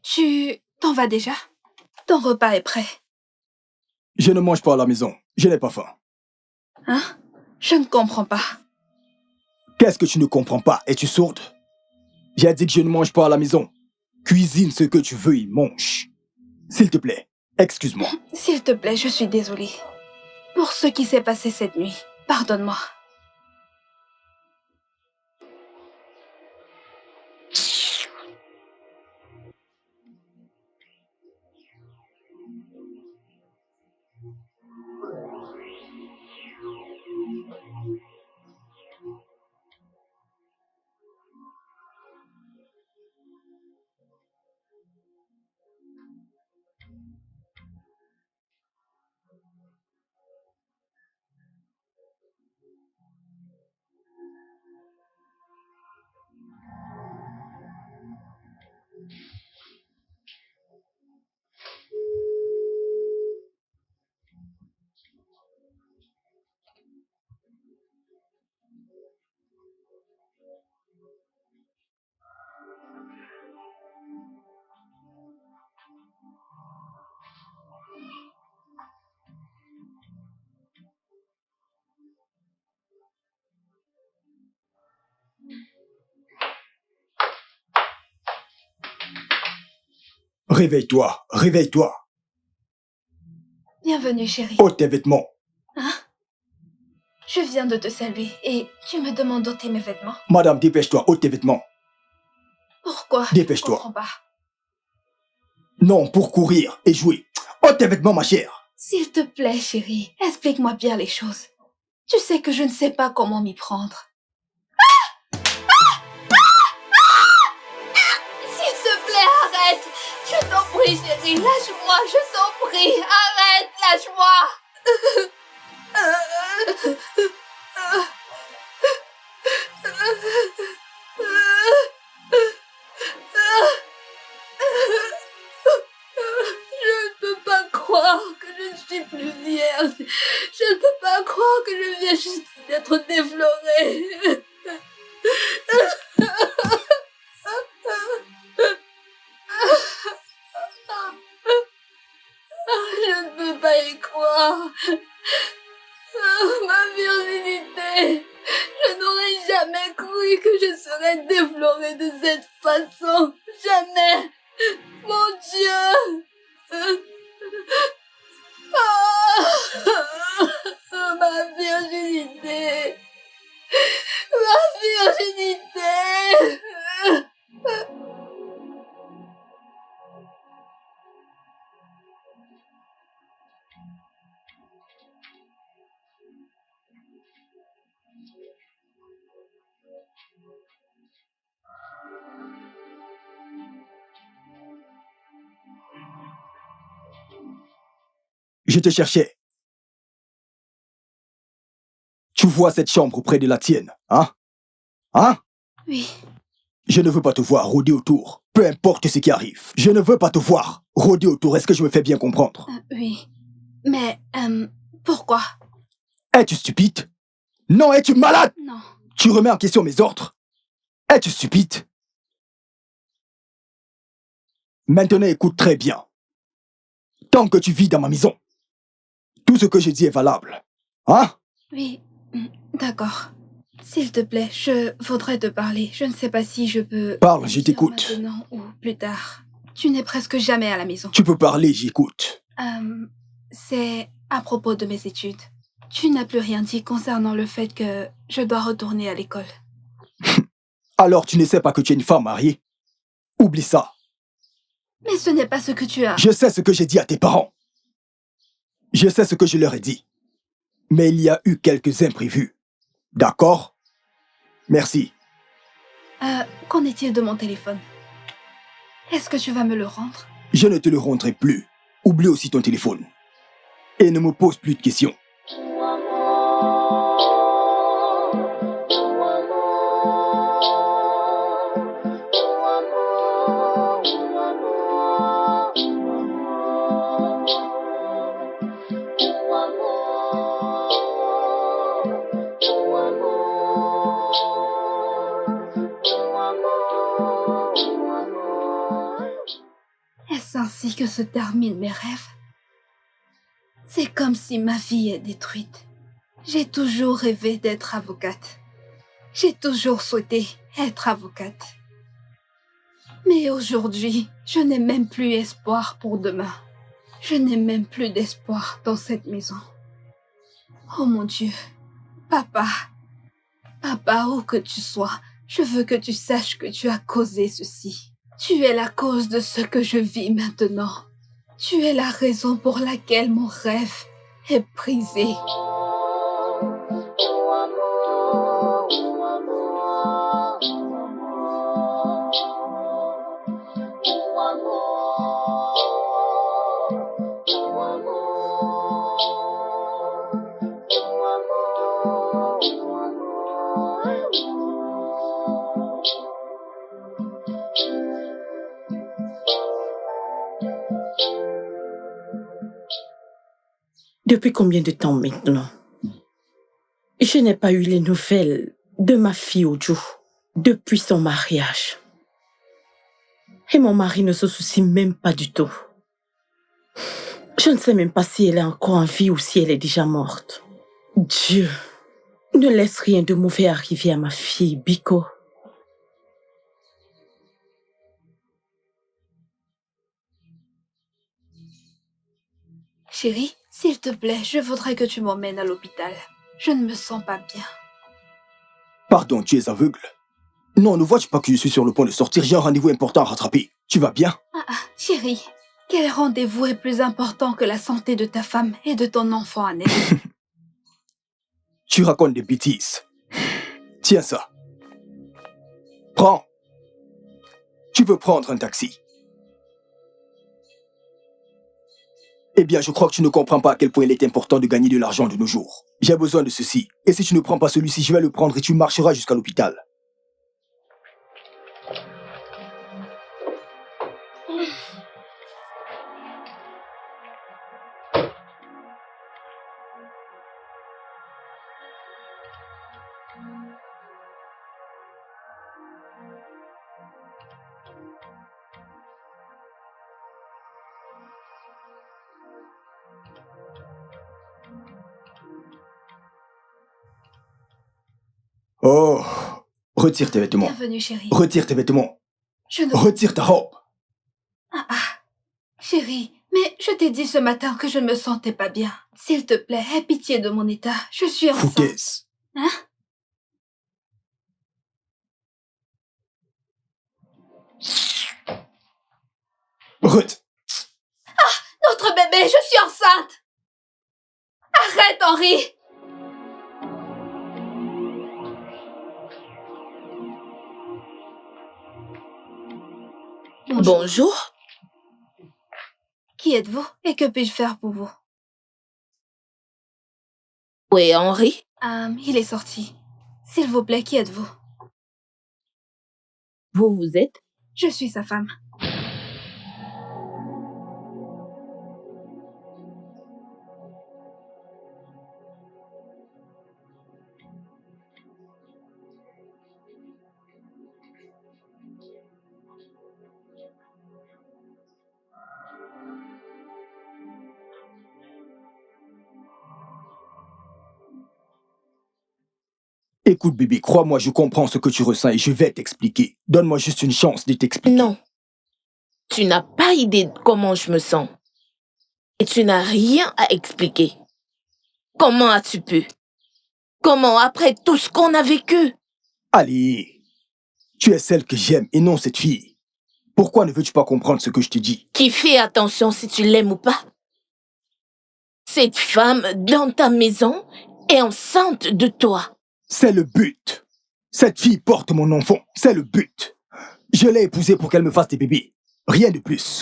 tu t'en vas déjà? Ton repas est prêt. Je ne mange pas à la maison. Je n'ai pas faim. Hein? Je ne comprends pas. Qu'est-ce que tu ne comprends pas? Es-tu sourde? J'ai dit que je ne mange pas à la maison. Cuisine ce que tu veux et mange. S'il te plaît, excuse-moi. S'il te plaît, je suis désolée. Pour ce qui s'est passé cette nuit, pardonne-moi. Réveille-toi, réveille-toi. Bienvenue, chérie. Ôte tes vêtements. Hein? Je viens de te saluer et tu me demandes d'ôter mes vêtements. Madame, dépêche-toi, ôte tes vêtements. Pourquoi? Dépêche-toi. Je comprends pas. Non, pour courir et jouer. Ôte tes vêtements, ma chère. S'il te plaît, chérie, explique-moi bien les choses. Tu sais que je ne sais pas comment m'y prendre. S'il te plaît, arrête. Je t'en prie, chérie, lâche-moi, je t'en prie. Arrête, lâche-moi. Je ne peux pas croire que je ne suis plus vierge. Je ne peux pas croire que je viens juste d'être déflorée. Je ne peux pas y croire. Ma virginité. Je n'aurais jamais cru que je serais déflorée de cette façon. Jamais. Mon Dieu. Ma virginité. Ma virginité. Je te cherchais. Tu vois cette chambre près de la tienne, hein? Hein? Oui. Je ne veux pas te voir rôder autour, peu importe ce qui arrive. Je ne veux pas te voir rôder autour, est-ce que je me fais bien comprendre? Oui. Mais, pourquoi? Es-tu stupide? Non, es-tu malade? Non. Tu remets en question mes ordres? Es-tu stupide? Maintenant, écoute très bien. Tant que tu vis dans ma maison, tout ce que je dis est valable. Hein? Oui, d'accord. S'il te plaît, je voudrais te parler. Je ne sais pas si je peux... Parle, je t'écoute. Maintenant ou plus tard. Tu n'es presque jamais à la maison. Tu peux parler, j'écoute. C'est à propos de mes études. Tu n'as plus rien dit concernant le fait que je dois retourner à l'école. Alors tu ne sais pas que tu es une femme mariée? Oublie ça. Mais ce n'est pas ce que tu as. Je sais ce que j'ai dit à tes parents. Je sais ce que je leur ai dit. Mais il y a eu quelques imprévus. D'accord? Merci. Qu'en est-il de mon téléphone? Est-ce que tu vas me le rendre? Je ne te le rendrai plus. Oublie aussi ton téléphone. Et ne me pose plus de questions. Est-ce ainsi que se terminent mes rêves? C'est comme si ma vie est détruite. J'ai toujours rêvé d'être avocate. J'ai toujours souhaité être avocate. Mais aujourd'hui, je n'ai même plus espoir pour demain. Je n'ai même plus d'espoir dans cette maison. Oh mon Dieu, papa, papa, où que tu sois, je veux que tu saches que tu as causé ceci. Tu es la cause de ce que je vis maintenant. Tu es la raison pour laquelle mon rêve est brisé. Depuis combien de temps maintenant? Je n'ai pas eu les nouvelles de ma fille Oju depuis son mariage. Et mon mari ne se soucie même pas du tout. Je ne sais même pas si elle est encore en vie ou si elle est déjà morte. Dieu, ne laisse rien de mauvais arriver à ma fille, Biko. Chérie, s'il te plaît, je voudrais que tu m'emmènes à l'hôpital. Je ne me sens pas bien. Pardon, tu es aveugle? Non, ne vois-tu pas que je suis sur le point de sortir? J'ai un rendez-vous important à rattraper. Tu vas bien? Chérie, quel rendez-vous est plus important que la santé de ta femme et de ton enfant aîné? Tu racontes des bêtises. Tiens ça. Prends. Tu peux prendre un taxi. Eh bien, je crois que tu ne comprends pas à quel point il est important de gagner de l'argent de nos jours. J'ai besoin de ceci. Et si tu ne prends pas celui-ci, je vais le prendre et tu marcheras jusqu'à l'hôpital. Oh, retire tes vêtements. Bienvenue, chérie. Retire tes vêtements. Je ne... Retire ta robe. Chérie, mais je t'ai dit ce matin que je ne me sentais pas bien. S'il te plaît, aie pitié de mon état. Je suis enceinte. Fouquez. Hein? Notre bébé, je suis enceinte! Arrête, Henri! Bonjour. Qui êtes-vous et que puis-je faire pour vous? Où est Henri? Il est sorti. S'il vous plaît, qui êtes-vous? Vous êtes? Je suis sa femme. Écoute, bébé, crois-moi, je comprends ce que tu ressens et je vais t'expliquer. Donne-moi juste une chance de t'expliquer. Non. Tu n'as pas idée de comment je me sens. Et tu n'as rien à expliquer. Comment as-tu pu? Comment après tout ce qu'on a vécu? Allez, tu es celle que j'aime et non cette fille. Pourquoi ne veux-tu pas comprendre ce que je te dis? Qui fait attention si tu l'aimes ou pas? Cette femme dans ta maison est enceinte de toi. C'est le but. Cette fille porte mon enfant. C'est le but. Je l'ai épousée pour qu'elle me fasse des bébés. Rien de plus.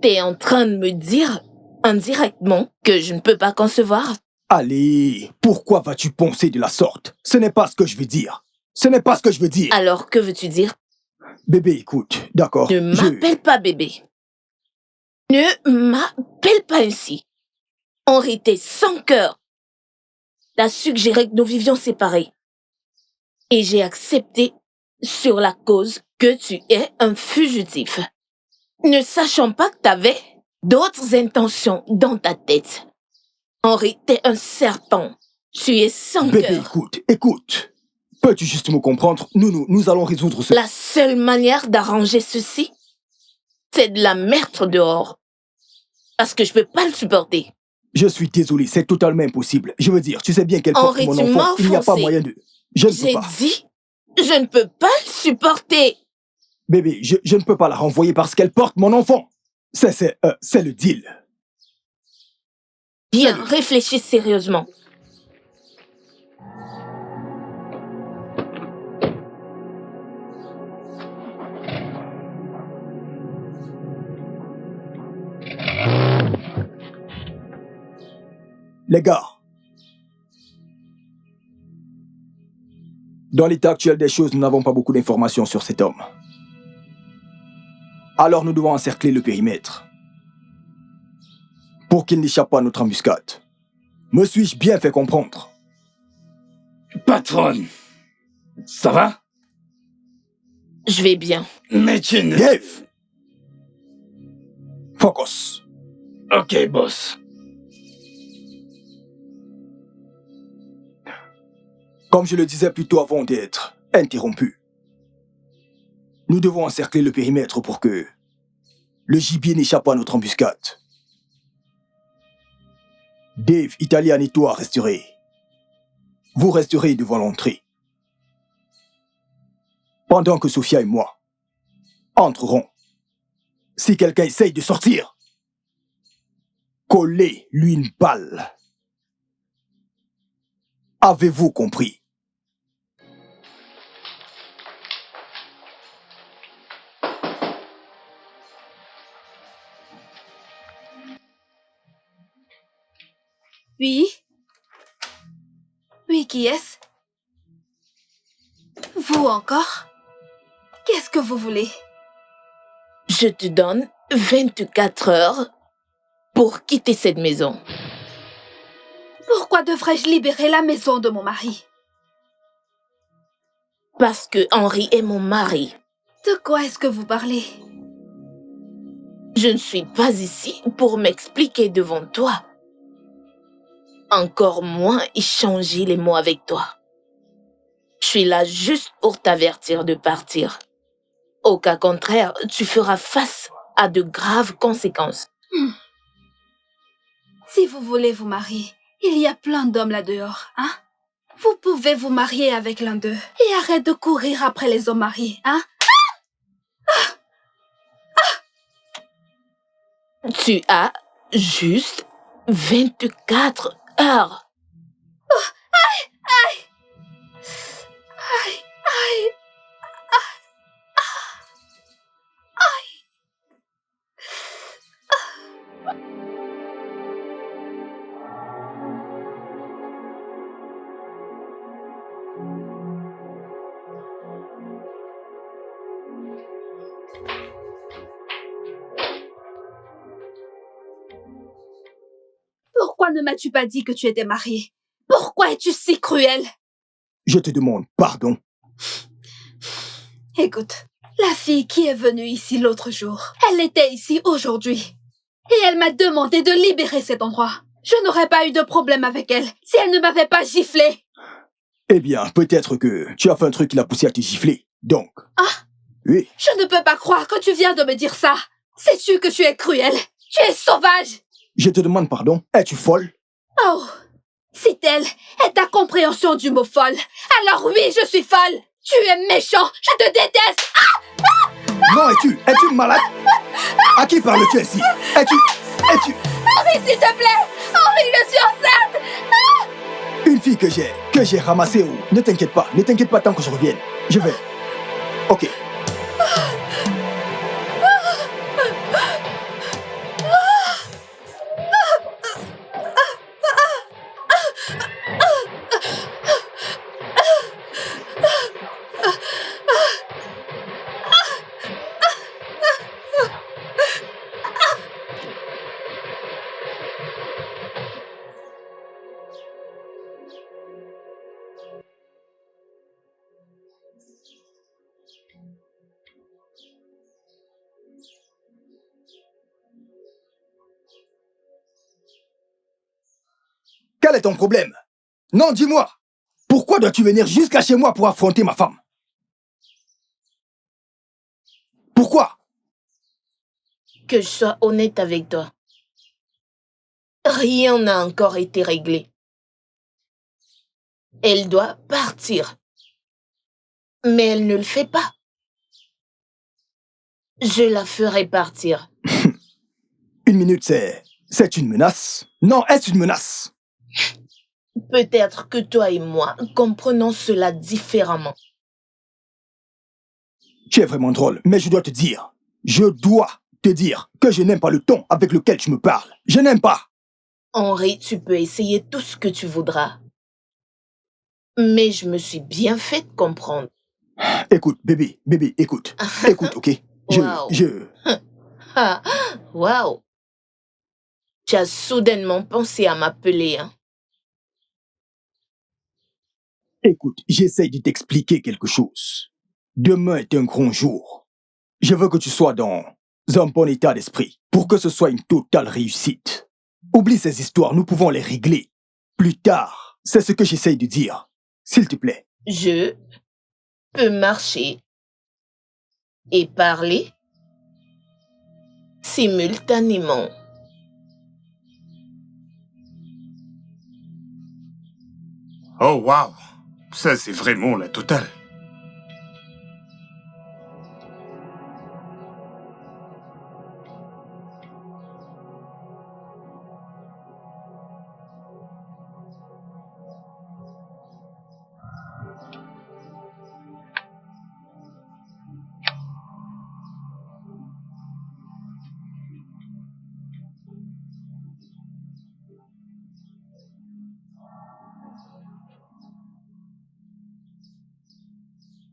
T'es en train de me dire indirectement que je ne peux pas concevoir? Allez, pourquoi vas-tu penser de la sorte? Ce n'est pas ce que je veux dire. Ce n'est pas ce que je veux dire. Alors que veux-tu dire? Bébé, écoute, d'accord. Ne m'appelle pas bébé. Ne m'appelle pas ainsi. Henri, t'es sans cœur. T'as suggéré que nous vivions séparés. Et j'ai accepté sur la cause que tu es un fugitif. Ne sachant pas que t'avais d'autres intentions dans ta tête. Henri, t'es un serpent. Tu es sans Bébé, cœur. écoute. Peux-tu juste me comprendre? Nous allons résoudre ce... La seule manière d'arranger ceci, c'est de la mettre dehors. Parce que je peux pas le supporter. Je suis désolé, c'est totalement impossible. Je veux dire, tu sais bien qu'elle porte Henri, mon tu m'as enfant. Il n'y a pas offensé. moyen de... Je ne peux J'ai pas. dit, je ne peux pas le supporter. Bébé, je ne peux pas la renvoyer parce qu'elle porte mon enfant. C'est le deal. Bien, réfléchis sérieusement. Les gars, dans l'état actuel des choses, nous n'avons pas beaucoup d'informations sur cet homme. Alors nous devons encercler le périmètre pour qu'il n'échappe pas à notre embuscade. Me suis-je bien fait comprendre? Patronne, ça va? Je vais bien. Mais tu ne... Dave! Focus. Ok, boss. Comme je le disais plus tôt avant d'être interrompu, nous devons encercler le périmètre pour que le gibier n'échappe pas à notre embuscade. Dave, Italian et toi resterez. Vous resterez devant l'entrée. Pendant que Sophia et moi entrerons. Si quelqu'un essaye de sortir, collez-lui une balle. Avez-vous compris? Oui? Oui, qui est-ce? Vous encore? Qu'est-ce que vous voulez? Je te donne 24 heures pour quitter cette maison. Pourquoi devrais-je libérer la maison de mon mari? Parce que Henri est mon mari. De quoi est-ce que vous parlez? Je ne suis pas ici pour m'expliquer devant toi. Encore moins échanger les mots avec toi. Je suis là juste pour t'avertir de partir. Au cas contraire, tu feras face à de graves conséquences. Si vous voulez vous marier, il y a plein d'hommes là-dehors, hein? Vous pouvez vous marier avec l'un d'eux et arrête de courir après les hommes mariés, hein? Tu as juste 24 heures. Aïe! Aïe! Pourquoi ne m'as-tu pas dit que tu étais mariée? Pourquoi es-tu si cruel? Je te demande pardon. Écoute, la fille qui est venue ici l'autre jour, elle était ici aujourd'hui. Et elle m'a demandé de libérer cet endroit. Je n'aurais pas eu de problème avec elle si elle ne m'avait pas giflé. Eh bien, peut-être que tu as fait un truc qui l'a poussé à te gifler. Donc... Ah! Oui. Je ne peux pas croire que tu viens de me dire ça. Sais-tu que tu es cruel? Tu es sauvage. Je te demande pardon. Es-tu folle? Oh, si telle est ta compréhension du mot folle, alors oui, je suis folle. Tu es méchant, je te déteste. Non, es-tu malade? À qui parles-tu ainsi? Es-tu... Henri, s'il te plaît. Henri, je suis enceinte. Une fille que j'ai ramassée ou... Ne t'inquiète pas tant que je revienne. Je vais... Ok. Quel est ton problème? Non, dis-moi. Pourquoi dois-tu venir jusqu'à chez moi pour affronter ma femme? Pourquoi? Que je sois honnête avec toi. Rien n'a encore été réglé. Elle doit partir. Mais elle ne le fait pas. Je la ferai partir. Une minute, c'est une menace? Non, est-ce une menace? Peut-être que toi et moi comprenons cela différemment. Tu es vraiment drôle, mais je dois te dire que je n'aime pas le ton avec lequel tu me parles. Je n'aime pas. Henri, tu peux essayer tout ce que tu voudras. Mais je me suis bien fait comprendre. Écoute, bébé, écoute. Écoute, ok? Ah, waouh. Tu as soudainement pensé à m'appeler, hein? Écoute, j'essaye de t'expliquer quelque chose. Demain est un grand jour. Je veux que tu sois dans un bon état d'esprit pour que ce soit une totale réussite. Oublie ces histoires, nous pouvons les régler plus tard. C'est ce que j'essaye de dire. S'il te plaît. Je peux marcher et parler simultanément. Oh, waouh! Ça, c'est vraiment la totale.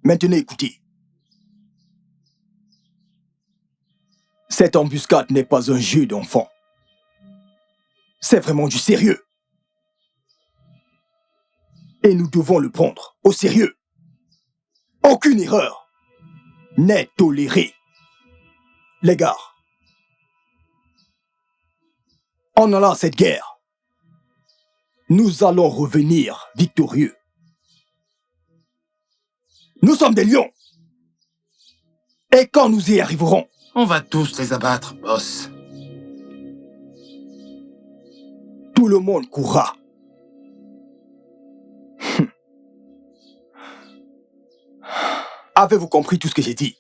Maintenant, écoutez. Cette embuscade n'est pas un jeu d'enfant. C'est vraiment du sérieux. Et nous devons le prendre au sérieux. Aucune erreur n'est tolérée. Les gars, en allant à cette guerre, nous allons revenir victorieux. Nous sommes des lions. Et quand nous y arriverons, On va tous les abattre, boss. tout le monde courra. Avez-vous compris tout ce que j'ai dit?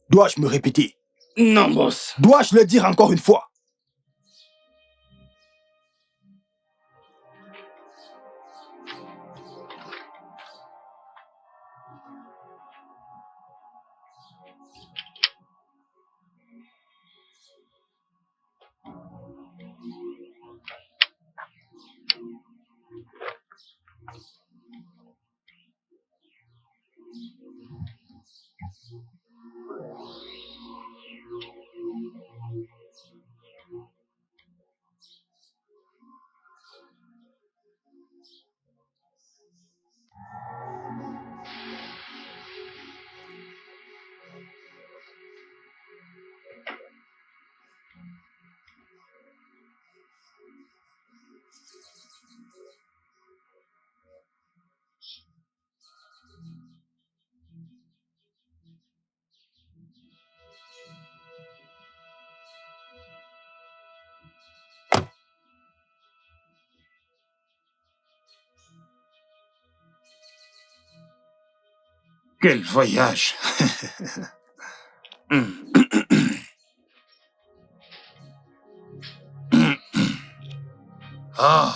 Dois-je me répéter? Non, boss. Dois-je le dire encore une fois? Quel voyage! Ah.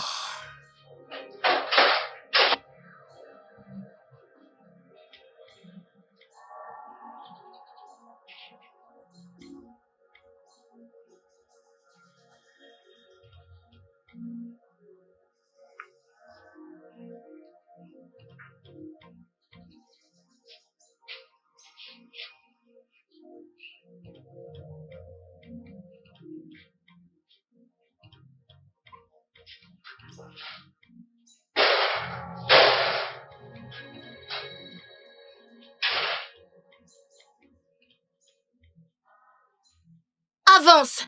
Avance!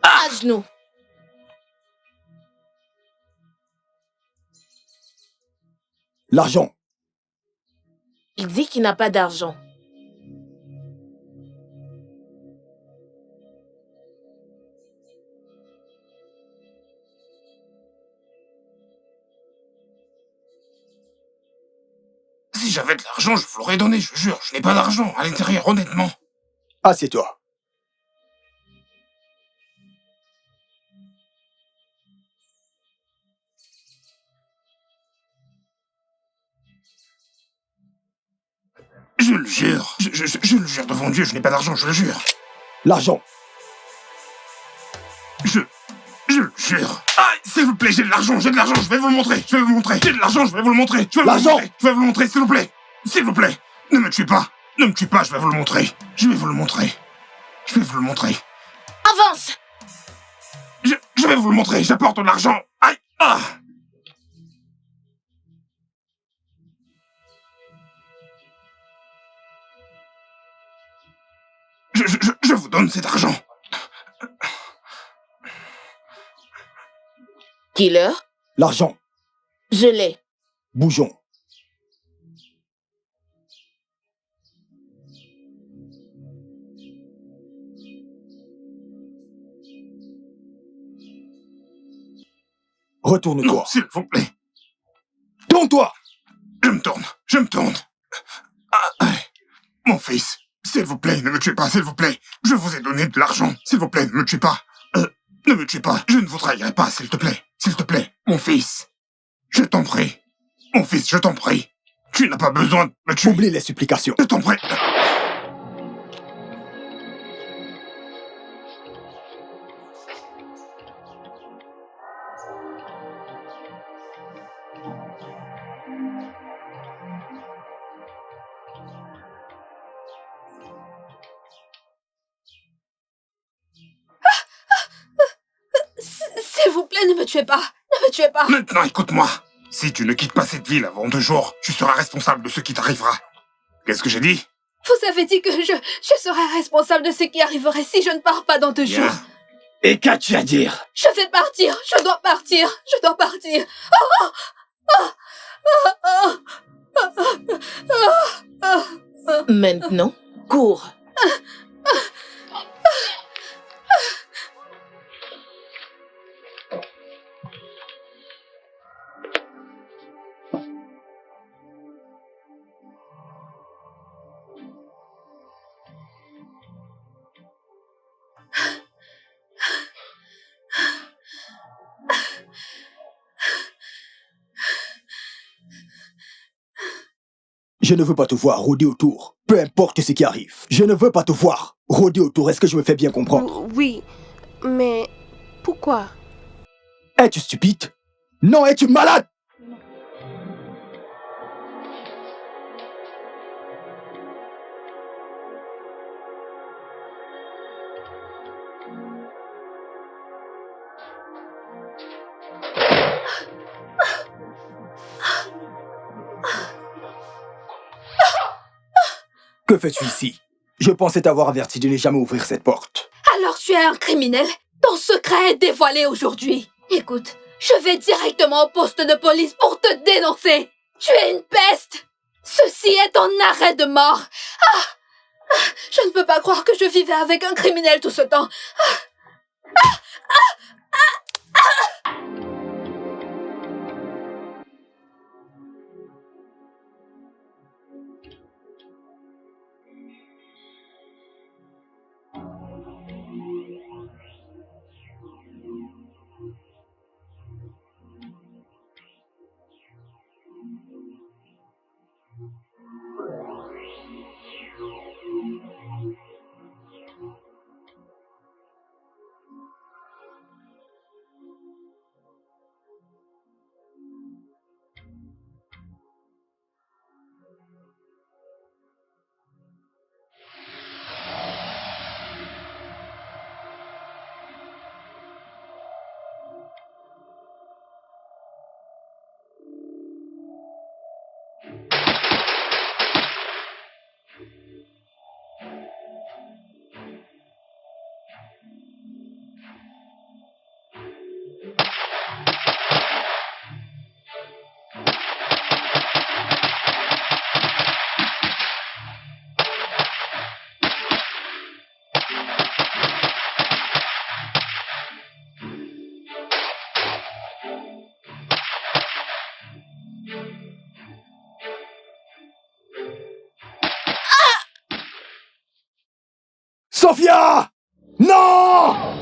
À genoux. L'argent. Il dit qu'il n'a pas d'argent. Si j'avais de l'argent, je vous l'aurais donné, je jure. Je n'ai pas d'argent à l'intérieur, honnêtement. Assieds-toi. Je le jure. Je le jure devant Dieu, je n'ai pas d'argent, je le jure. L'argent. Je le jure. Ah, s'il vous plaît, j'ai de l'argent, je vais vous le montrer, je vais vous le montrer. J'ai de l'argent, je vais vous le montrer, je vais vous le L'argent. montrer, je vais vous le montrer, s'il vous plaît. S'il vous plaît, ne me tuez pas. Ne me tuez pas, je vais vous le montrer. Je vais vous le montrer. Je vais vous le montrer. Avance! Je vais vous le montrer, j'apporte de l'argent. Aïe, ah. Je vous donne cet argent. Killer? L'argent. Je l'ai. Bougeons. Retourne-toi. Non, s'il vous plaît. Tourne-toi. Je me tourne. Mon fils, s'il vous plaît, ne me tuez pas, s'il vous plaît. Je vous ai donné de l'argent, s'il vous plaît, ne me tuez pas. Ne me tuez pas, je ne vous trahirai pas, s'il te plaît. S'il te plaît, mon fils. Je t'en prie. Mon fils, je t'en prie. Tu n'as pas besoin de me tuer. Oublie les supplications. Je t'en prie. S'il vous plaît, ne me tuez pas. Ne me tuez pas. Maintenant, écoute-moi. Si tu ne quittes pas cette ville avant 2 jours, tu seras responsable de ce qui t'arrivera. Qu'est-ce que j'ai dit? Vous avez dit que je serais responsable de ce qui arriverait si je ne pars pas dans 2 jours. Bien. Et qu'as-tu à dire? Je vais partir. Je dois partir. Je dois partir. Maintenant, cours. Je ne veux pas te voir rôder autour. Peu importe ce qui arrive. Je ne veux pas te voir rôder autour. Est-ce que je me fais bien comprendre? Oui, mais pourquoi? Es-tu stupide? Non, es-tu malade? Que fais-tu ici? Je pensais t'avoir averti de ne jamais ouvrir cette porte. Alors tu es un criminel? Ton secret est dévoilé aujourd'hui. Écoute, je vais directement au poste de police pour te dénoncer. Tu es une peste. Ceci est ton arrêt de mort. Je ne peux pas croire que je vivais avec un criminel tout ce temps. Sophia! Non!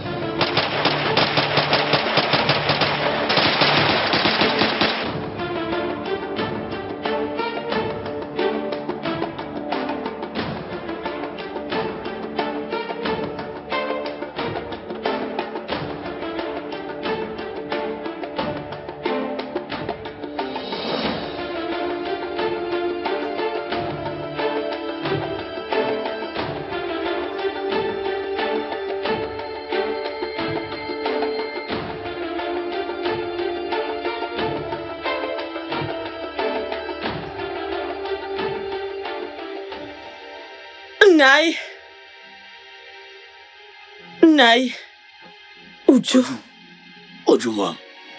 Nai. Nai. Oudjo. Oudjouma.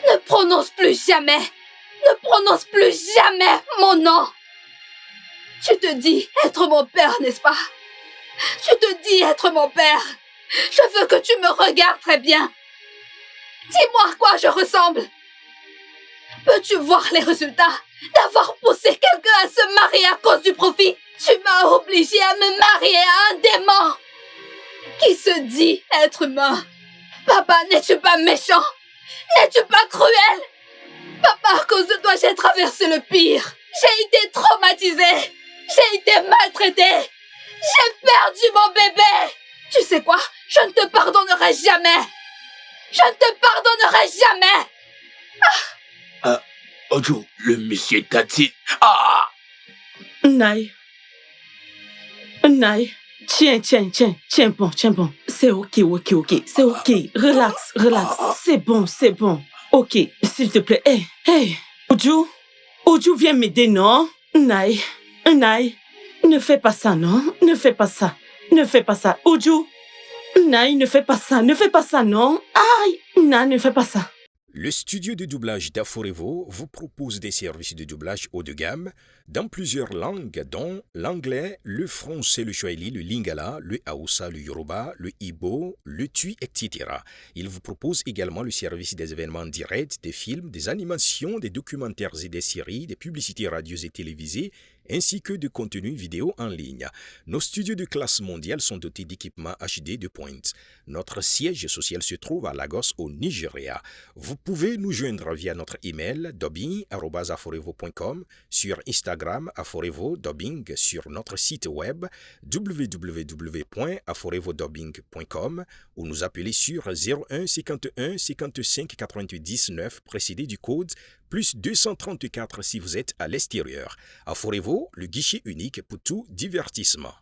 Ne prononce plus jamais. Ne prononce plus jamais mon nom. Tu te dis être mon père, n'est-ce pas? Tu te dis être mon père. Je veux que tu me regardes très bien. Dis-moi à quoi je ressemble. Peux-tu voir les résultats d'avoir poussé quelqu'un à se marier à cause du profit? Tu m'as obligé à me marier à un démon qui se dit être humain. Papa, n'es-tu pas méchant? N'es-tu pas cruel? Papa, à cause de toi, j'ai traversé le pire. J'ai été traumatisée. J'ai été maltraitée. J'ai perdu mon bébé. Tu sais quoi? Je ne te pardonnerai jamais. Je ne te pardonnerai jamais. Ojo, le monsieur t'a dit... Ah! Nai. Tiens bon. C'est ok. C'est ok. Relax. C'est bon. Ok, s'il te plaît. Hey. Oju, viens m'aider, non? Nai. Ne fais pas ça, non? Ne fais pas ça. Oju. Nai, ne fais pas ça, non? Aïe. Nai, ne fais pas ça. Le studio de doublage d'Aforevo vous propose des services de doublage haut de gamme dans plusieurs langues, dont l'anglais, le français, le swahili, le lingala, le hausa, le yoruba, le igbo, le tui, etc. Il vous propose également le service des événements directs, des films, des animations, des documentaires et des séries, des publicités radio et télévisées, ainsi que de contenus vidéo en ligne. Nos studios de classe mondiale sont dotés d'équipements HD de pointe. Notre siège social se trouve à Lagos, au Nigeria. Vous pouvez nous joindre via notre email dubbing@aforevo.com, sur Instagram Aforevo Dubbing, sur notre site web www.aforevodubbing.com ou nous appeler sur 01 51 55 88 19 précédé du code plus 234 si vous êtes à l'extérieur. Aforevo, le guichet unique pour tout divertissement.